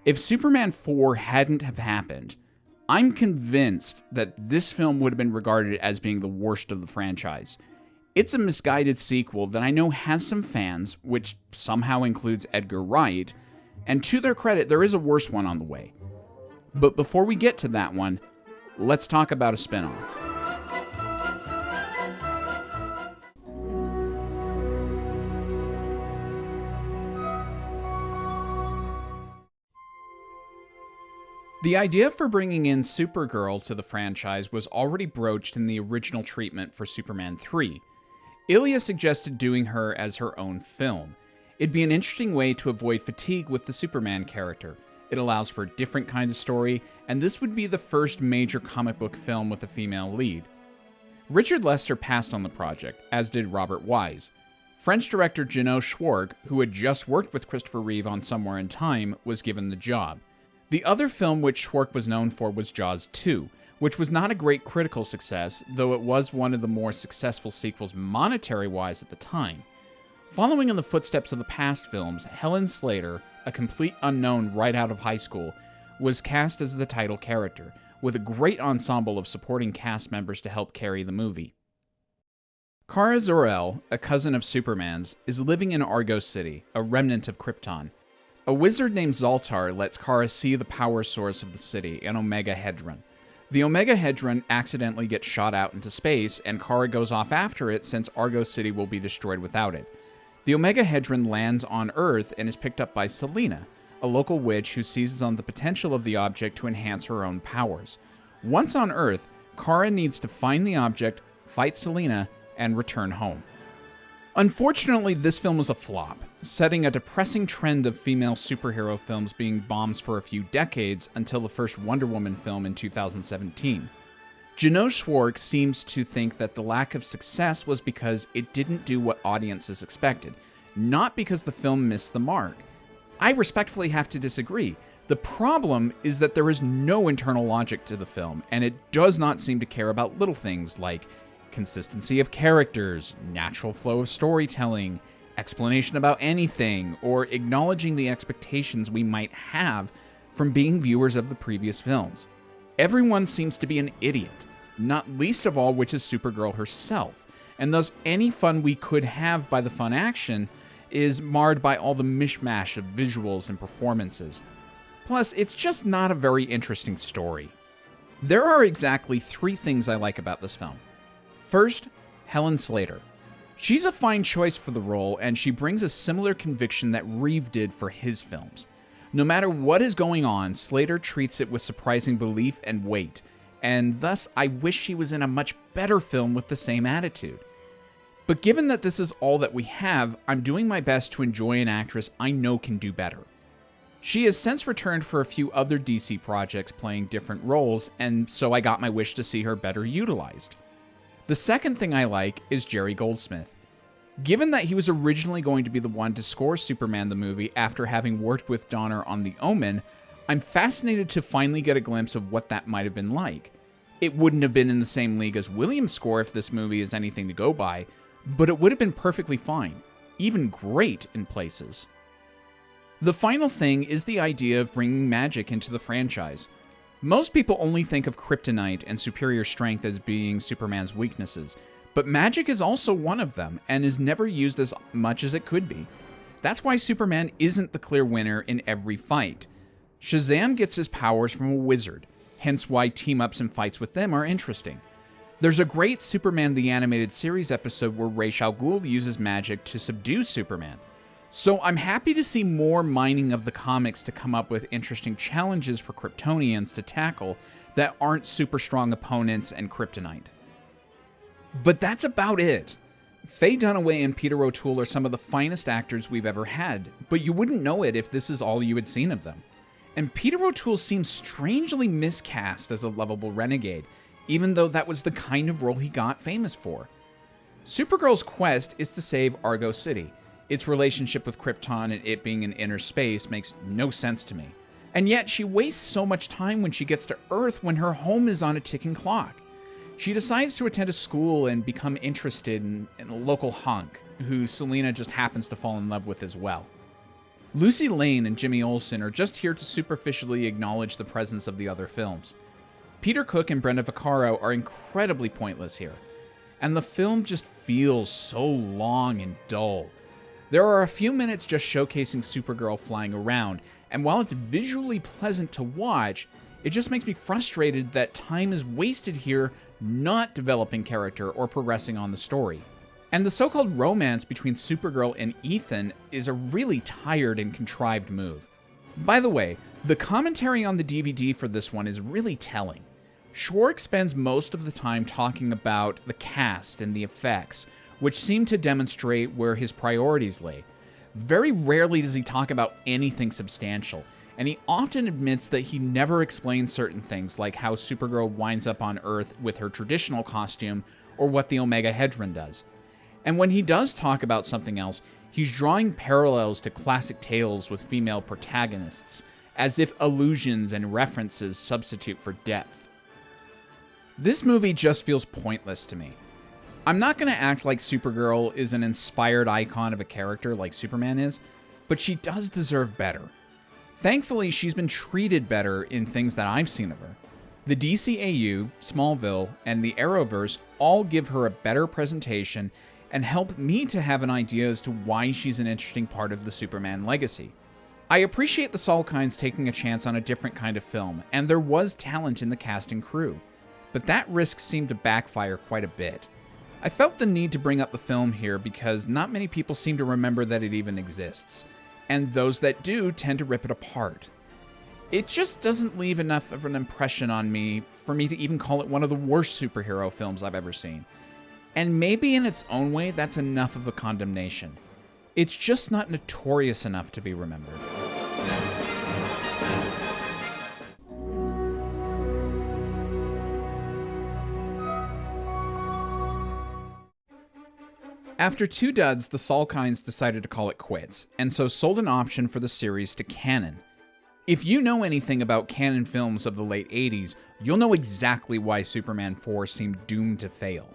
If Superman 4 hadn't have happened, I'm convinced that this film would have been regarded as being the worst of the franchise. It's a misguided sequel that I know has some fans, which somehow includes Edgar Wright, and to their credit, there is a worse one on the way. But before we get to that one, let's talk about a spinoff. The idea for bringing in Supergirl to the franchise was already broached in the original treatment for Superman 3. Ilya suggested doing her as her own film. It'd be an interesting way to avoid fatigue with the Superman character. It allows for a different kind of story, and this would be the first major comic book film with a female lead. Richard Lester passed on the project, as did Robert Wise. French director Jeannot Schwartz, who had just worked with Christopher Reeve on Somewhere in Time, was given the job. The other film which Schwartz was known for was Jaws 2, which was not a great critical success, though it was one of the more successful sequels monetary-wise at the time. Following in the footsteps of the past films, Helen Slater, a complete unknown right out of high school, was cast as the title character, with a great ensemble of supporting cast members to help carry the movie. Kara Zor-El, a cousin of Superman's, is living in Argo City, a remnant of Krypton. A wizard named Zoltar lets Kara see the power source of the city, an Omega Hedron. The Omega Hedron accidentally gets shot out into space, and Kara goes off after it since Argo City will be destroyed without it. The Omega Hedron lands on Earth and is picked up by Selina, a local witch who seizes on the potential of the object to enhance her own powers. Once on Earth, Kara needs to find the object, fight Selina, and return home. Unfortunately, this film was a flop, setting a depressing trend of female superhero films being bombs for a few decades until the first Wonder Woman film in 2017. Jeannot Schwartz seems to think that the lack of success was because it didn't do what audiences expected, not because the film missed the mark. I respectfully have to disagree. The problem is that there is no internal logic to the film, and it does not seem to care about little things like consistency of characters, natural flow of storytelling, explanation about anything, or acknowledging the expectations we might have from being viewers of the previous films. Everyone seems to be an idiot, not least of all which is Supergirl herself, and thus any fun we could have by the fun action is marred by all the mishmash of visuals and performances. Plus, it's just not a very interesting story. There are exactly 3 things I like about this film. First, Helen Slater. She's a fine choice for the role, and she brings a similar conviction that Reeve did for his films. No matter what is going on, Slater treats it with surprising belief and weight, and thus I wish she was in a much better film with the same attitude. But given that this is all that we have, I'm doing my best to enjoy an actress I know can do better. She has since returned for a few other DC projects playing different roles, and so I got my wish to see her better utilized. The second thing I like is Jerry Goldsmith. Given that he was originally going to be the one to score Superman the movie after having worked with Donner on The Omen, I'm fascinated to finally get a glimpse of what that might have been like. It wouldn't have been in the same league as Williams' score if this movie is anything to go by, but it would have been perfectly fine, even great in places. The final thing is the idea of bringing magic into the franchise. Most people only think of kryptonite and superior strength as being Superman's weaknesses, but magic is also one of them and is never used as much as it could be. That's why Superman isn't the clear winner in every fight. Shazam gets his powers from a wizard, hence why team-ups and fights with them are interesting. There's a great Superman the Animated Series episode where Ra's al Ghul uses magic to subdue Superman. So I'm happy to see more mining of the comics to come up with interesting challenges for Kryptonians to tackle that aren't super strong opponents and kryptonite. But that's about it. Faye Dunaway and Peter O'Toole are some of the finest actors we've ever had, but you wouldn't know it if this is all you had seen of them. And Peter O'Toole seems strangely miscast as a lovable renegade, even though that was the kind of role he got famous for. Supergirl's quest is to save Argo City. Its relationship with Krypton and it being in inner space makes no sense to me. And yet she wastes so much time when she gets to Earth when her home is on a ticking clock. She decides to attend a school and become interested in a local hunk, who Selina just happens to fall in love with as well. Lucy Lane and Jimmy Olsen are just here to superficially acknowledge the presence of the other films. Peter Cook and Brenda Vaccaro are incredibly pointless here, and the film just feels so long and dull. There are a few minutes just showcasing Supergirl flying around, and while it's visually pleasant to watch, it just makes me frustrated that time is wasted here not developing character or progressing on the story. And the so-called romance between Supergirl and Ethan is a really tired and contrived move. By the way, the commentary on the DVD for this one is really telling. Schwartz spends most of the time talking about the cast and the effects, which seem to demonstrate where his priorities lay. Very rarely does he talk about anything substantial, and he often admits that he never explains certain things, like how Supergirl winds up on Earth with her traditional costume, or what the Omega Hedron does. And when he does talk about something else, he's drawing parallels to classic tales with female protagonists, as if allusions and references substitute for depth. This movie just feels pointless to me. I'm not going to act like Supergirl is an inspired icon of a character like Superman is, but she does deserve better. Thankfully, she's been treated better in things that I've seen of her. The DCAU, Smallville, and the Arrowverse all give her a better presentation and help me to have an idea as to why she's an interesting part of the Superman legacy. I appreciate the Salkinds taking a chance on a different kind of film, and there was talent in the cast and crew, but that risk seemed to backfire quite a bit. I felt the need to bring up the film here because not many people seem to remember that it even exists, and those that do tend to rip it apart. It just doesn't leave enough of an impression on me for me to even call it one of the worst superhero films I've ever seen. And maybe in its own way, that's enough of a condemnation. It's just not notorious enough to be remembered. After two duds, the Salkinds decided to call it quits, and so sold an option for the series to Canon. If you know anything about Canon films of the late 80s, you'll know exactly why Superman 4 seemed doomed to fail.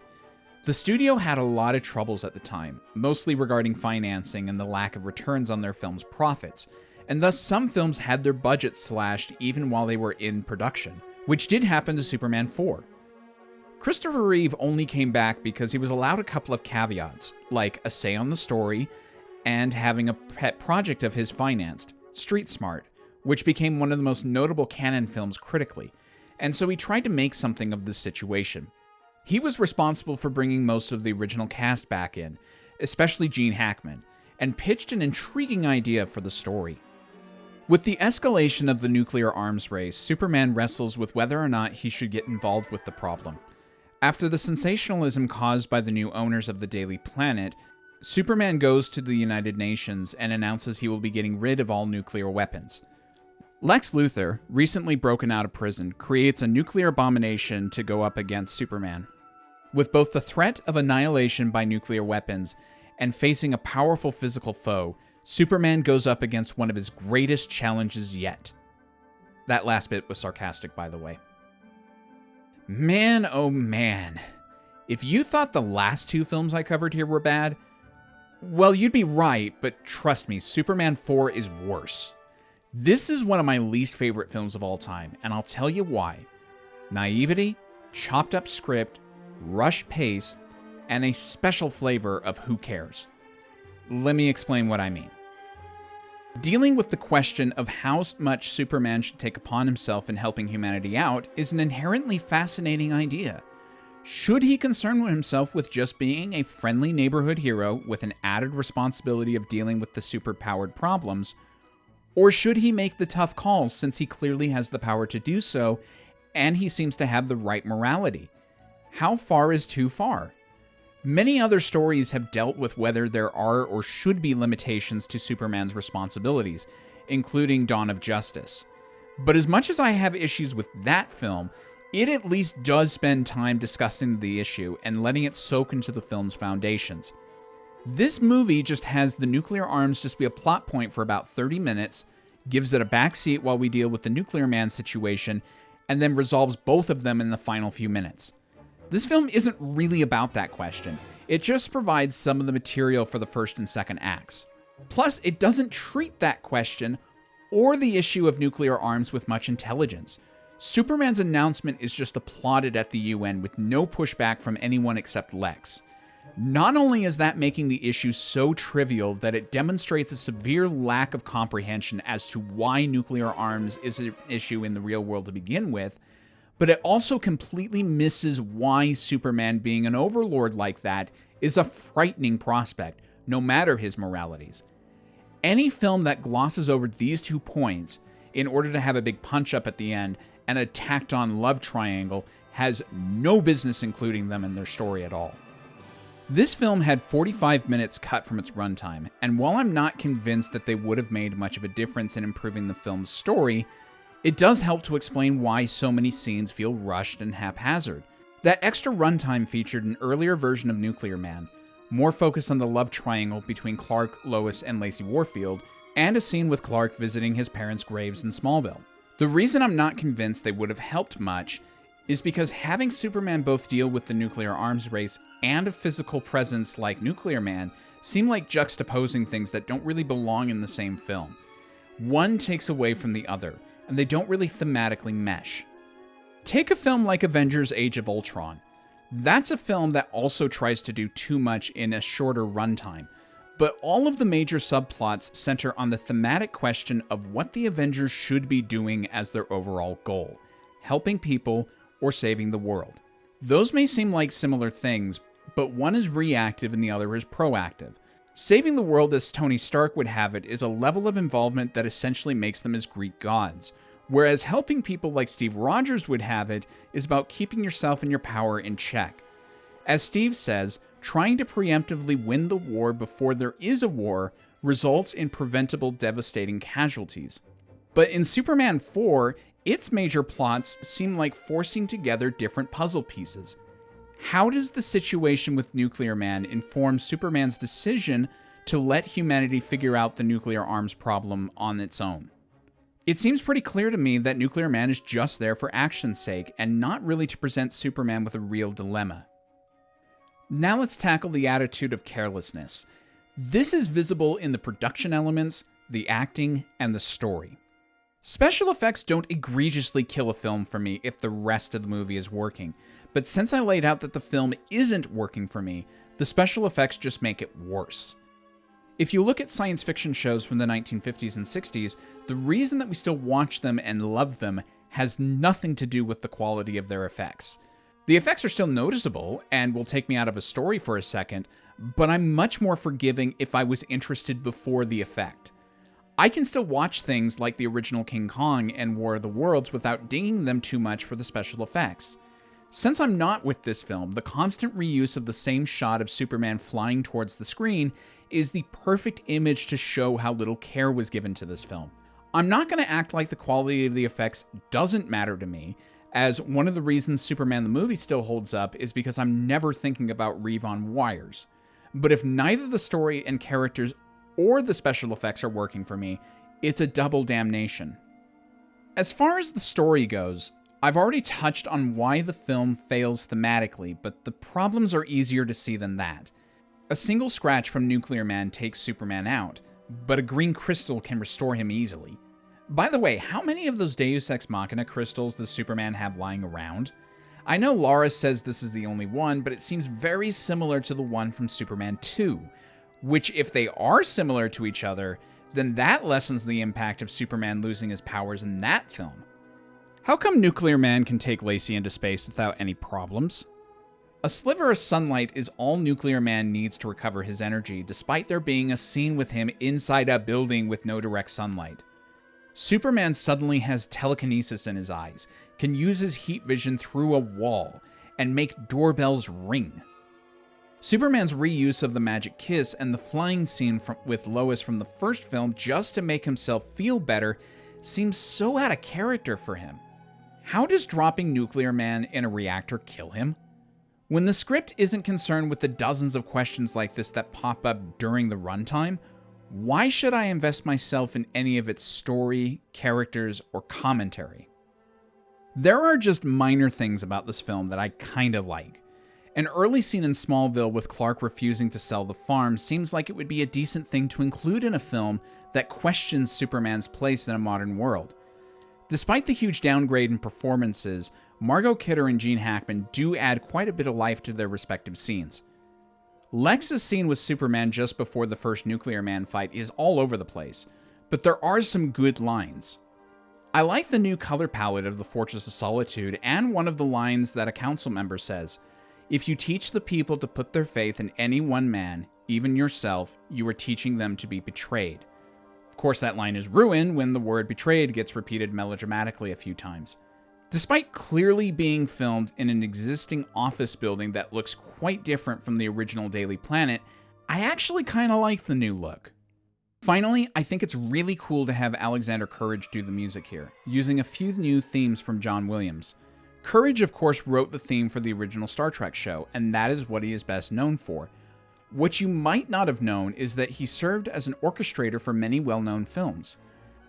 The studio had a lot of troubles at the time, mostly regarding financing and the lack of returns on their films' profits, and thus some films had their budgets slashed even while they were in production, which did happen to Superman 4. Christopher Reeve only came back because he was allowed a couple of caveats, like a say on the story, and having a pet project of his financed, Street Smart, which became one of the most notable Canon films critically, and so he tried to make something of this situation. He was responsible for bringing most of the original cast back in, especially Gene Hackman, and pitched an intriguing idea for the story. With the escalation of the nuclear arms race, Superman wrestles with whether or not he should get involved with the problem. After the sensationalism caused by the new owners of the Daily Planet, Superman goes to the United Nations and announces he will be getting rid of all nuclear weapons. Lex Luthor, recently broken out of prison, creates a nuclear abomination to go up against Superman. With both the threat of annihilation by nuclear weapons and facing a powerful physical foe, Superman goes up against one of his greatest challenges yet. That last bit was sarcastic, by the way. Man, oh man. If you thought the last two films I covered here were bad, well, you'd be right, but trust me, Superman 4 is worse. This is one of my least favorite films of all time, and I'll tell you why. Naivety, chopped up script, rush pace, and a special flavor of who cares. Let me explain what I mean. Dealing with the question of how much Superman should take upon himself in helping humanity out is an inherently fascinating idea. Should he concern himself with just being a friendly neighborhood hero with an added responsibility of dealing with the superpowered problems, or should he make the tough calls since he clearly has the power to do so and he seems to have the right morality? How far is too far? Many other stories have dealt with whether there are or should be limitations to Superman's responsibilities, including Dawn of Justice. But as much as I have issues with that film, it at least does spend time discussing the issue and letting it soak into the film's foundations. This movie just has the nuclear arms just be a plot point for about 30 minutes, gives it a backseat while we deal with the nuclear man situation, and then resolves both of them in the final few minutes. This film isn't really about that question. It just provides some of the material for the first and second acts. Plus, it doesn't treat that question or the issue of nuclear arms with much intelligence. Superman's announcement is just applauded at the UN with no pushback from anyone except Lex. Not only is that making the issue so trivial that it demonstrates a severe lack of comprehension as to why nuclear arms is an issue in the real world to begin with, but it also completely misses why Superman being an overlord like that is a frightening prospect, no matter his moralities. Any film that glosses over these 2 points in order to have a big punch-up at the end and a tacked-on love triangle has no business including them in their story at all. This film had 45 minutes cut from its runtime, and while I'm not convinced that they would have made much of a difference in improving the film's story, it does help to explain why so many scenes feel rushed and haphazard. That extra runtime featured an earlier version of Nuclear Man, more focused on the love triangle between Clark, Lois, and Lacey Warfield, and a scene with Clark visiting his parents' graves in Smallville. The reason I'm not convinced they would have helped much is because having Superman both deal with the nuclear arms race and a physical presence like Nuclear Man seem like juxtaposing things that don't really belong in the same film. One takes away from the other, and they don't really thematically mesh. Take a film like Avengers Age of Ultron. That's a film that also tries to do too much in a shorter runtime, but all of the major subplots center on the thematic question of what the Avengers should be doing as their overall goal: helping people or saving the world. Those may seem like similar things, but one is reactive and the other is proactive. Saving the world, as Tony Stark would have it, is a level of involvement that essentially makes them as Greek gods, whereas helping people like Steve Rogers would have it is about keeping yourself and your power in check. As Steve says, trying to preemptively win the war before there is a war results in preventable devastating casualties. But in Superman 4, its major plots seem like forcing together different puzzle pieces. How does the situation with Nuclear Man inform Superman's decision to let humanity figure out the nuclear arms problem on its own? It seems pretty clear to me that Nuclear Man is just there for action's sake and not really to present Superman with a real dilemma. Now let's tackle the attitude of carelessness. This is visible in the production elements, the acting, and the story. Special effects don't egregiously kill a film for me if the rest of the movie is working, but since I laid out that the film isn't working for me, the special effects just make it worse. If you look at science fiction shows from the 1950s and 60s, the reason that we still watch them and love them has nothing to do with the quality of their effects. The effects are still noticeable and will take me out of a story for a second, but I'm much more forgiving if I was interested before the effect. I can still watch things like the original King Kong and War of the Worlds without dinging them too much for the special effects. Since I'm not with this film, the constant reuse of the same shot of Superman flying towards the screen is the perfect image to show how little care was given to this film. I'm not going to act like the quality of the effects doesn't matter to me, as one of the reasons Superman the movie still holds up is because I'm never thinking about Reeve on wires. But if neither the story and characters or the special effects are working for me, it's a double damnation. As far as the story goes, I've already touched on why the film fails thematically, but the problems are easier to see than that. A single scratch from Nuclear Man takes Superman out, but a green crystal can restore him easily. By the way, how many of those Deus Ex Machina crystals does Superman have lying around? I know Laura says this is the only one, but it seems very similar to the one from Superman 2, which, if they are similar to each other, then that lessens the impact of Superman losing his powers in that film. How come Nuclear Man can take Lacey into space without any problems? A sliver of sunlight is all Nuclear Man needs to recover his energy, despite there being a scene with him inside a building with no direct sunlight. Superman suddenly has telekinesis in his eyes, can use his heat vision through a wall, and make doorbells ring. Superman's reuse of the magic kiss and the flying scene with Lois from the first film just to make himself feel better seems so out of character for him. How does dropping Nuclear Man in a reactor kill him? When the script isn't concerned with the dozens of questions like this that pop up during the runtime, why should I invest myself in any of its story, characters, or commentary? There are just minor things about this film that I kinda like. An early scene in Smallville with Clark refusing to sell the farm seems like it would be a decent thing to include in a film that questions Superman's place in a modern world. Despite the huge downgrade in performances, Margot Kidder and Gene Hackman do add quite a bit of life to their respective scenes. Lex's scene with Superman just before the first Nuclear Man fight is all over the place, but there are some good lines. I like the new color palette of the Fortress of Solitude and one of the lines that a council member says, "If you teach the people to put their faith in any one man, even yourself, you are teaching them to be betrayed." Of course, that line is ruined when the word betrayed gets repeated melodramatically a few times. Despite clearly being filmed in an existing office building that looks quite different from the original Daily Planet, I actually kinda like the new look. Finally, I think it's really cool to have Alexander Courage do the music here, using a few new themes from John Williams. Courage, of course, wrote the theme for the original Star Trek show, and that is what he is best known for. What you might not have known is that he served as an orchestrator for many well-known films.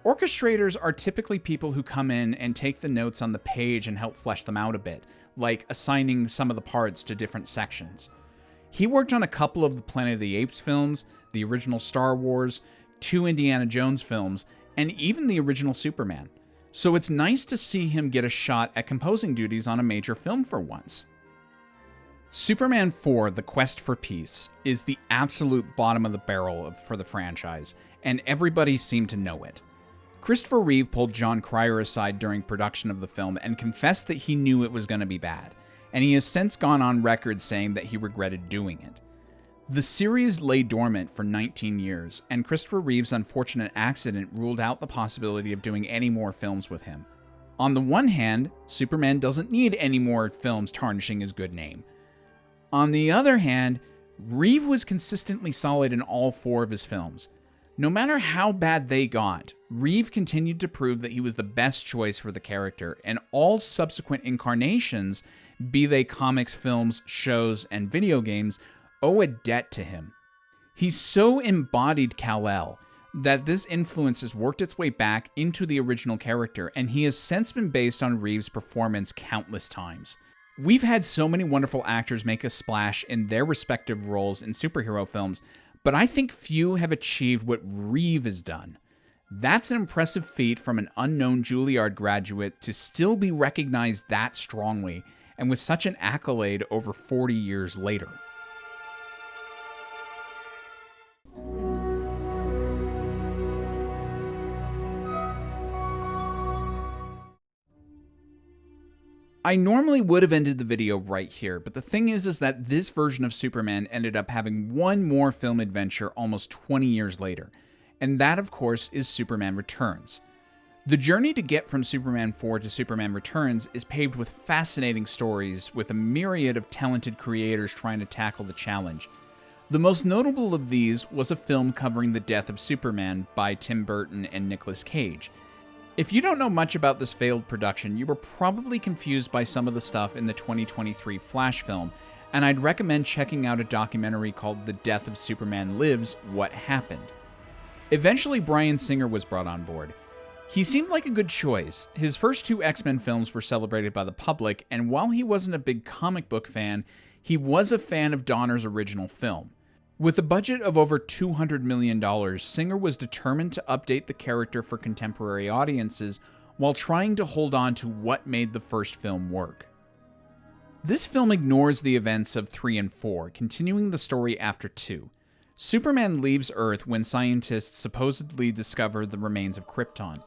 Orchestrators are typically people who come in and take the notes on the page and help flesh them out a bit, like assigning some of the parts to different sections. He worked on a couple of the Planet of the Apes films, the original Star Wars, 2 Indiana Jones films, and even the original Superman. So it's nice to see him get a shot at composing duties on a major film for once. Superman 4: The Quest for Peace is the absolute bottom of the barrel for the franchise, and everybody seemed to know it. Christopher Reeve pulled John Cryer aside during production of the film and confessed that he knew it was going to be bad, and he has since gone on record saying that he regretted doing it. The series lay dormant for 19 years, and Christopher Reeve's unfortunate accident ruled out the possibility of doing any more films with him. On the one hand, Superman doesn't need any more films tarnishing his good name. On the other hand, Reeve was consistently solid in all 4 of his films. No matter how bad they got, Reeve continued to prove that he was the best choice for the character, and all subsequent incarnations, be they comics, films, shows, and video games, owe a debt to him. He so embodied Kal-El that this influence has worked its way back into the original character, and he has since been based on Reeve's performance countless times. We've had so many wonderful actors make a splash in their respective roles in superhero films, but I think few have achieved what Reeve has done. That's an impressive feat from an unknown Juilliard graduate to still be recognized that strongly, and with such an accolade over 40 years later. I normally would have ended the video right here, but the thing is that this version of Superman ended up having one more film adventure almost 20 years later, and that, of course, is Superman Returns. The journey to get from Superman 4 to Superman Returns is paved with fascinating stories, with a myriad of talented creators trying to tackle the challenge. The most notable of these was a film covering the death of Superman by Tim Burton and Nicolas Cage. If you don't know much about this failed production, you were probably confused by some of the stuff in the 2023 Flash film, and I'd recommend checking out a documentary called The Death of Superman Lives: What Happened. Eventually, Bryan Singer was brought on board. He seemed like a good choice. His first 2 X-Men films were celebrated by the public, and while he wasn't a big comic book fan, he was a fan of Donner's original film. With a budget of over $200 million, Singer was determined to update the character for contemporary audiences while trying to hold on to what made the first film work. This film ignores the events of 3 and 4, continuing the story after 2. Superman leaves Earth when scientists supposedly discover the remains of Krypton.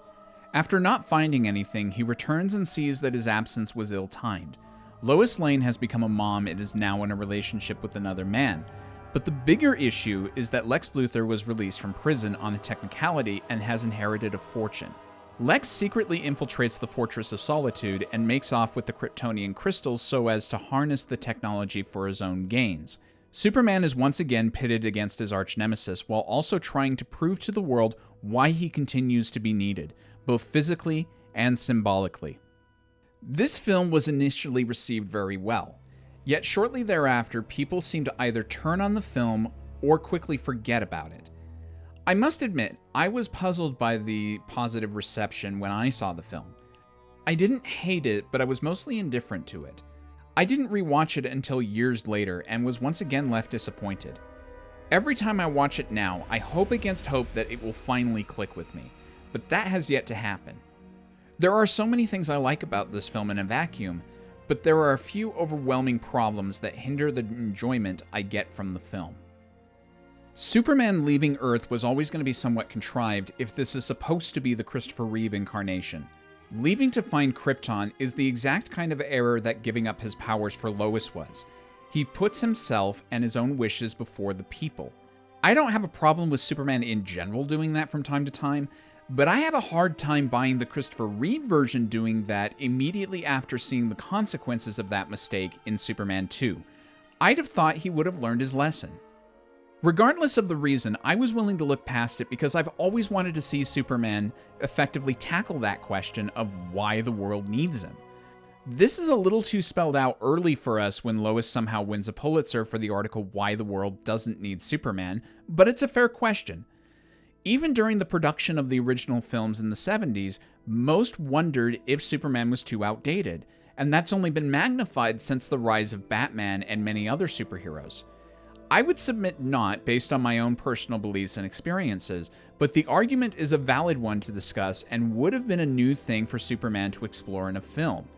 After not finding anything, he returns and sees that his absence was ill-timed. Lois Lane has become a mom and is now in a relationship with another man. But the bigger issue is that Lex Luthor was released from prison on a technicality and has inherited a fortune. Lex secretly infiltrates the Fortress of Solitude and makes off with the Kryptonian crystals so as to harness the technology for his own gains. Superman is once again pitted against his arch-nemesis while also trying to prove to the world why he continues to be needed, both physically and symbolically. This film was initially received very well, yet shortly thereafter, people seemed to either turn on the film or quickly forget about it. I must admit, I was puzzled by the positive reception when I saw the film. I didn't hate it, but I was mostly indifferent to it. I didn't rewatch it until years later and was once again left disappointed. Every time I watch it now, I hope against hope that it will finally click with me, but that has yet to happen. There are so many things I like about this film in a vacuum, but there are a few overwhelming problems that hinder the enjoyment I get from the film. Superman leaving Earth was always going to be somewhat contrived if this is supposed to be the Christopher Reeve incarnation. Leaving to find Krypton is the exact kind of error that giving up his powers for Lois was. He puts himself and his own wishes before the people. I don't have a problem with Superman in general doing that from time to time, but I have a hard time buying the Christopher Reeve version doing that immediately after seeing the consequences of that mistake in Superman 2. I'd have thought he would have learned his lesson. Regardless of the reason, I was willing to look past it because I've always wanted to see Superman effectively tackle that question of why the world needs him. This is a little too spelled out early for us when Lois somehow wins a Pulitzer for the article Why the World Doesn't Need Superman, but it's a fair question. Even during the production of the original films in the 70s, most wondered if Superman was too outdated, and that's only been magnified since the rise of Batman and many other superheroes. I would submit not, based on my own personal beliefs and experiences, but the argument is a valid one to discuss and would have been a new thing for Superman to explore in a film.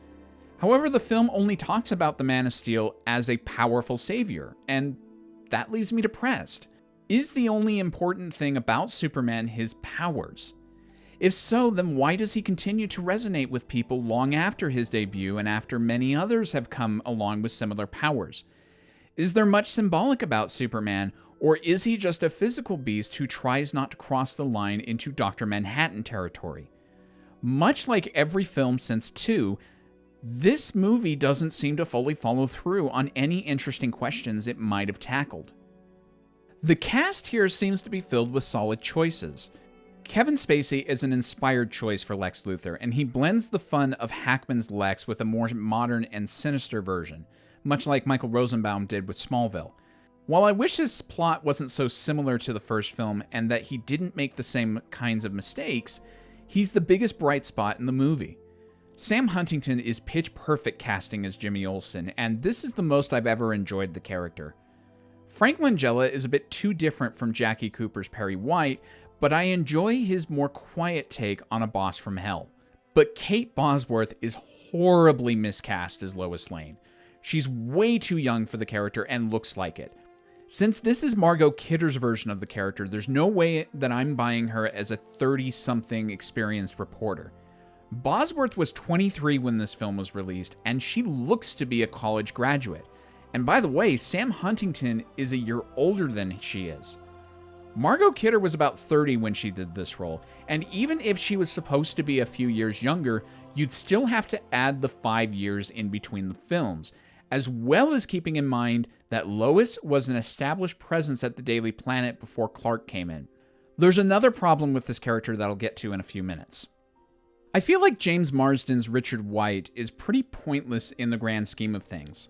However, the film only talks about the Man of Steel as a powerful savior, and that leaves me depressed. Is the only important thing about Superman his powers? If so, then why does he continue to resonate with people long after his debut and after many others have come along with similar powers? Is there much symbolic about Superman, or is he just a physical beast who tries not to cross the line into Dr. Manhattan territory? Much like every film since 2, this movie doesn't seem to fully follow through on any interesting questions it might have tackled. The cast here seems to be filled with solid choices. Kevin Spacey is an inspired choice for Lex Luthor, and he blends the fun of Hackman's Lex with a more modern and sinister version, much like Michael Rosenbaum did with Smallville. While I wish his plot wasn't so similar to the first film and that he didn't make the same kinds of mistakes, he's the biggest bright spot in the movie. Sam Huntington is pitch perfect casting as Jimmy Olsen, and this is the most I've ever enjoyed the character. Frank Langella is a bit too different from Jackie Cooper's Perry White, but I enjoy his more quiet take on a boss from hell. But Kate Bosworth is horribly miscast as Lois Lane. She's way too young for the character and looks like it. Since this is Margot Kidder's version of the character, there's no way that I'm buying her as a 30-something experienced reporter. Bosworth was 23 when this film was released, and she looks to be a college graduate. And by the way, Sam Huntington is a year older than she is. Margot Kidder was about 30 when she did this role, and even if she was supposed to be a few years younger, you'd still have to add the 5 years in between the films, as well as keeping in mind that Lois was an established presence at the Daily Planet before Clark came in. There's another problem with this character that I'll get to in a few minutes. I feel like James Marsden's Richard White is pretty pointless in the grand scheme of things.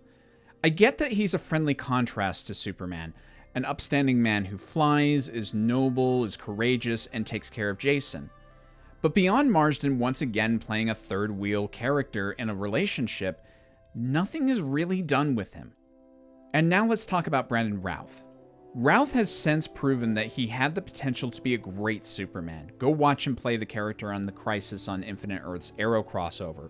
I get that he's a friendly contrast to Superman, an upstanding man who flies, is noble, is courageous, and takes care of Jason. But beyond Marsden once again playing a third-wheel character in a relationship, nothing is really done with him. And now let's talk about Brandon Routh. Routh has since proven that he had the potential to be a great Superman. Go watch him play the character on the Crisis on Infinite Earths Arrow crossover.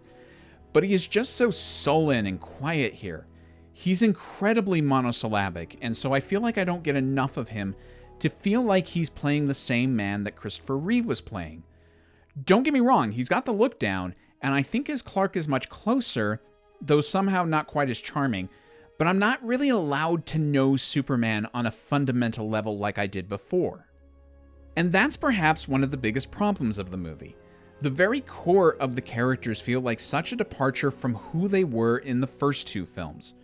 But he is just so sullen and quiet here. He's incredibly monosyllabic, and so I feel like I don't get enough of him to feel like he's playing the same man that Christopher Reeve was playing. Don't get me wrong, he's got the look down, and I think his Clark is much closer, though somehow not quite as charming, but I'm not really allowed to know Superman on a fundamental level like I did before. And that's perhaps one of the biggest problems of the movie. The very core of the characters feel like such a departure from who they were in the first 2 films.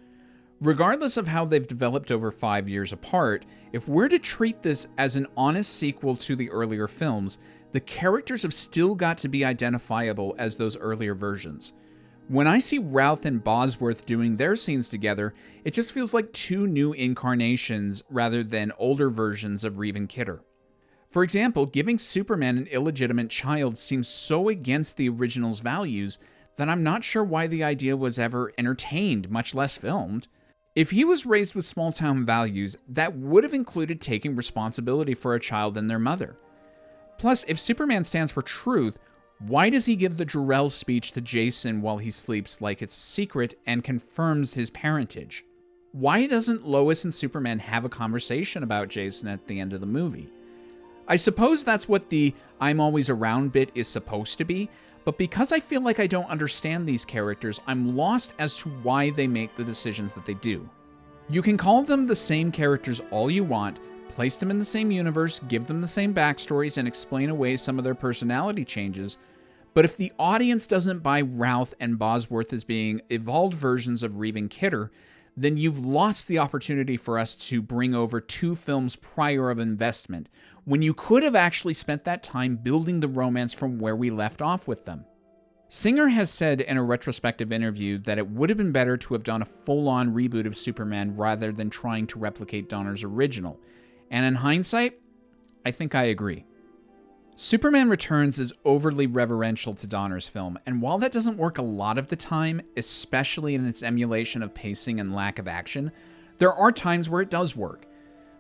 Regardless of how they've developed over 5 years apart, if we're to treat this as an honest sequel to the earlier films, the characters have still got to be identifiable as those earlier versions. When I see Routh and Bosworth doing their scenes together, it just feels like two new incarnations rather than older versions of Reeve and Kidder. For example, giving Superman an illegitimate child seems so against the original's values that I'm not sure why the idea was ever entertained, much less filmed. If he was raised with small-town values, that would have included taking responsibility for a child and their mother. Plus, if Superman stands for truth, why does he give the Jor-El speech to Jason while he sleeps like it's a secret and confirms his parentage? Why doesn't Lois and Superman have a conversation about Jason at the end of the movie? I suppose that's what the "I'm always around" bit is supposed to be, but because I feel like I don't understand these characters, I'm lost as to why they make the decisions that they do. You can call them the same characters all you want, place them in the same universe, give them the same backstories, and explain away some of their personality changes, but if the audience doesn't buy Routh and Bosworth as being evolved versions of Reeve and Kidder, then you've lost the opportunity for us to bring over two films prior of investment, when you could have actually spent that time building the romance from where we left off with them. Singer has said in a retrospective interview that it would have been better to have done a full-on reboot of Superman rather than trying to replicate Donner's original. And in hindsight, I think I agree. Superman Returns is overly reverential to Donner's film, and while that doesn't work a lot of the time, especially in its emulation of pacing and lack of action, there are times where it does work.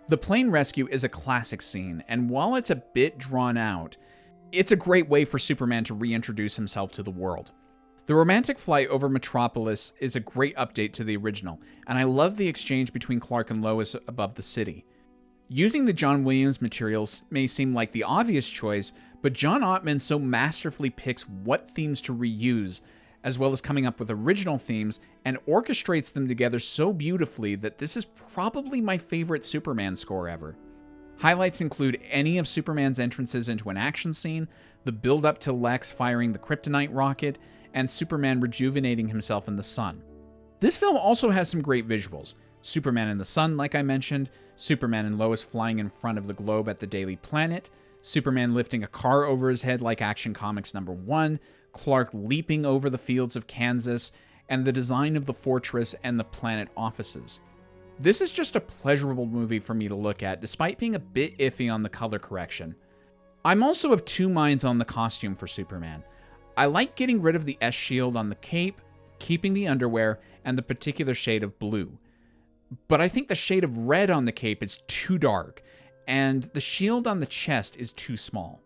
The plane rescue is a classic scene, and while it's a bit drawn out, it's a great way for Superman to reintroduce himself to the world. The romantic flight over Metropolis is a great update to the original, and I love the exchange between Clark and Lois above the city. Using the John Williams materials may seem like the obvious choice, but John Ottman so masterfully picks what themes to reuse, as well as coming up with original themes, and orchestrates them together so beautifully that this is probably my favorite Superman score ever. Highlights include any of Superman's entrances into an action scene, the build-up to Lex firing the kryptonite rocket, and Superman rejuvenating himself in the sun. This film also has some great visuals. Superman in the sun, like I mentioned, Superman and Lois flying in front of the globe at the Daily Planet, Superman lifting a car over his head like Action Comics #1, Clark leaping over the fields of Kansas, and the design of the fortress and the planet offices. This is just a pleasurable movie for me to look at, despite being a bit iffy on the color correction. I'm also of two minds on the costume for Superman. I like getting rid of the S shield on the cape, keeping the underwear, and the particular shade of blue. But I think the shade of red on the cape is too dark, and the shield on the chest is too small.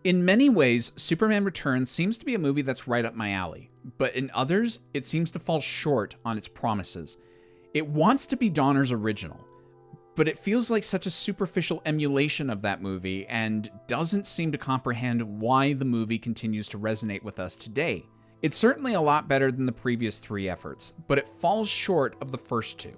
In many ways, Superman Returns seems to be a movie that's right up my alley, but in others, it seems to fall short on its promises. It wants to be Donner's original, but it feels like such a superficial emulation of that movie and doesn't seem to comprehend why the movie continues to resonate with us today. It's certainly a lot better than the previous three efforts, but it falls short of the first two.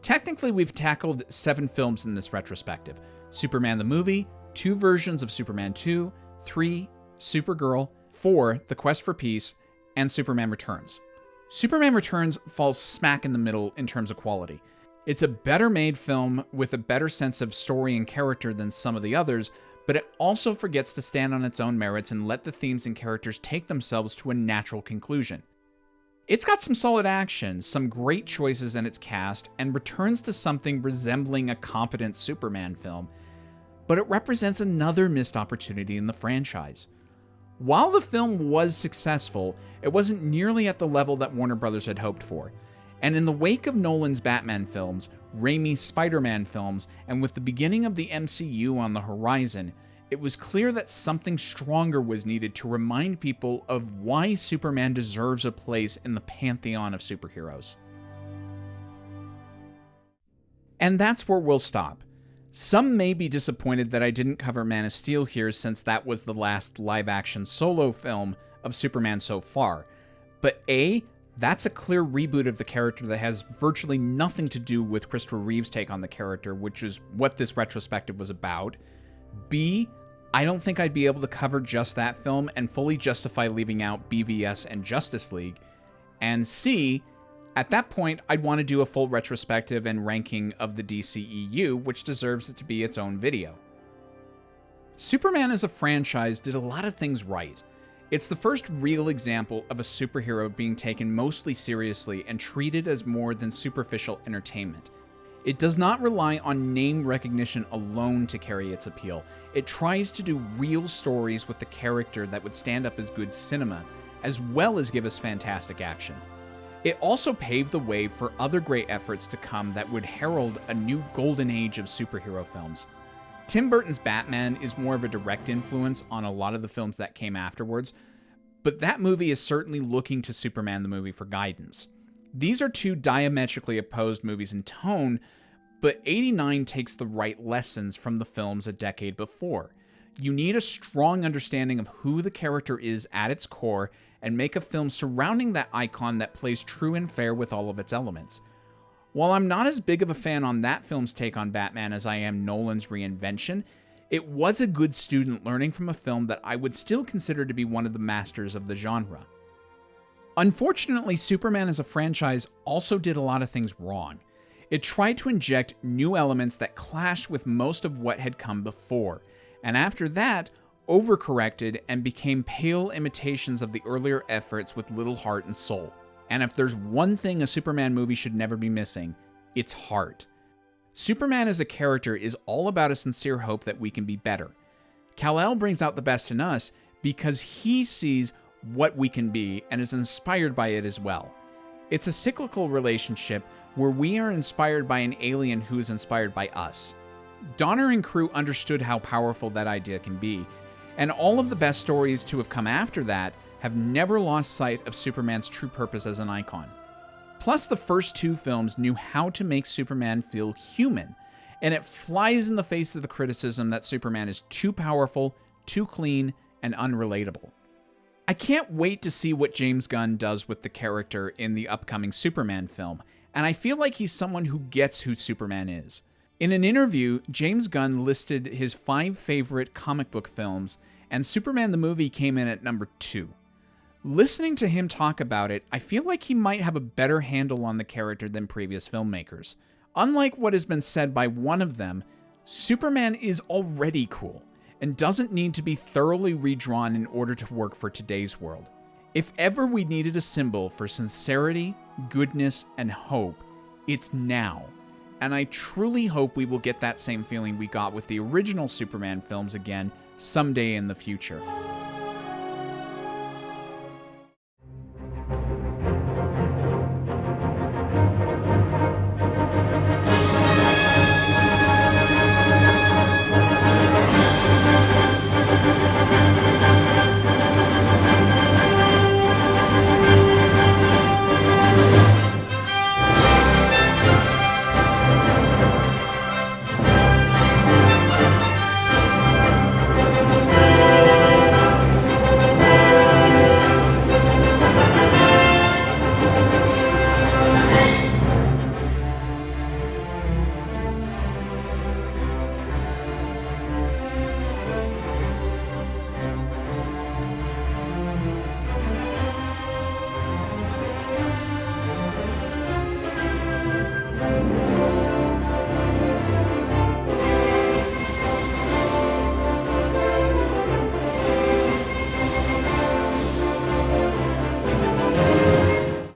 Technically, we've tackled 7 films in this retrospective: Superman the movie, 2 versions of Superman 2, 3, Supergirl, 4, The Quest for Peace, and Superman Returns. Superman Returns falls smack in the middle in terms of quality. It's a better made film with a better sense of story and character than some of the others, but it also forgets to stand on its own merits and let the themes and characters take themselves to a natural conclusion. It's got some solid action, some great choices in its cast, and returns to something resembling a competent Superman film, but it represents another missed opportunity in the franchise. While the film was successful, it wasn't nearly at the level that Warner Bros. Had hoped for. And in the wake of Nolan's Batman films, Raimi's Spider-Man films, and with the beginning of the MCU on the horizon, it was clear that something stronger was needed to remind people of why Superman deserves a place in the pantheon of superheroes. And that's where we'll stop. Some may be disappointed that I didn't cover Man of Steel here, since that was the last live-action solo film of Superman so far. But A, that's a clear reboot of the character that has virtually nothing to do with Christopher Reeve's take on the character, which is what this retrospective was about. B, I don't think I'd be able to cover just that film and fully justify leaving out BVS and Justice League. And C, at that point, I'd want to do a full retrospective and ranking of the DCEU, which deserves it to be its own video. Superman as a franchise did a lot of things right. It's the first real example of a superhero being taken mostly seriously and treated as more than superficial entertainment. It does not rely on name recognition alone to carry its appeal. It tries to do real stories with the character that would stand up as good cinema, as well as give us fantastic action. It also paved the way for other great efforts to come that would herald a new golden age of superhero films. Tim Burton's Batman is more of a direct influence on a lot of the films that came afterwards, but that movie is certainly looking to Superman the movie for guidance. These are two diametrically opposed movies in tone, but 89 takes the right lessons from the films a decade before. You need a strong understanding of who the character is at its core and make a film surrounding that icon that plays true and fair with all of its elements. While I'm not as big of a fan on that film's take on Batman as I am Nolan's reinvention, it was a good student learning from a film that I would still consider to be one of the masters of the genre. Unfortunately, Superman as a franchise also did a lot of things wrong. It tried to inject new elements that clashed with most of what had come before, and after that, overcorrected and became pale imitations of the earlier efforts with little heart and soul. And if there's one thing a Superman movie should never be missing, it's heart. Superman as a character is all about a sincere hope that we can be better. Kal-El brings out the best in us because he sees what we can be and is inspired by it as well. It's a cyclical relationship where we are inspired by an alien who is inspired by us. Donner and crew understood how powerful that idea can be, and all of the best stories to have come after that have never lost sight of Superman's true purpose as an icon. Plus, the first two films knew how to make Superman feel human, and it flies in the face of the criticism that Superman is too powerful, too clean, and unrelatable. I can't wait to see what James Gunn does with the character in the upcoming Superman film, and I feel like he's someone who gets who Superman is. In an interview, James Gunn listed his 5 favorite comic book films, and Superman the movie came in at number 2. Listening to him talk about it, I feel like he might have a better handle on the character than previous filmmakers. Unlike what has been said by one of them, Superman is already cool, and doesn't need to be thoroughly redrawn in order to work for today's world. If ever we needed a symbol for sincerity, goodness, and hope, it's now. And I truly hope we will get that same feeling we got with the original Superman films again someday in the future.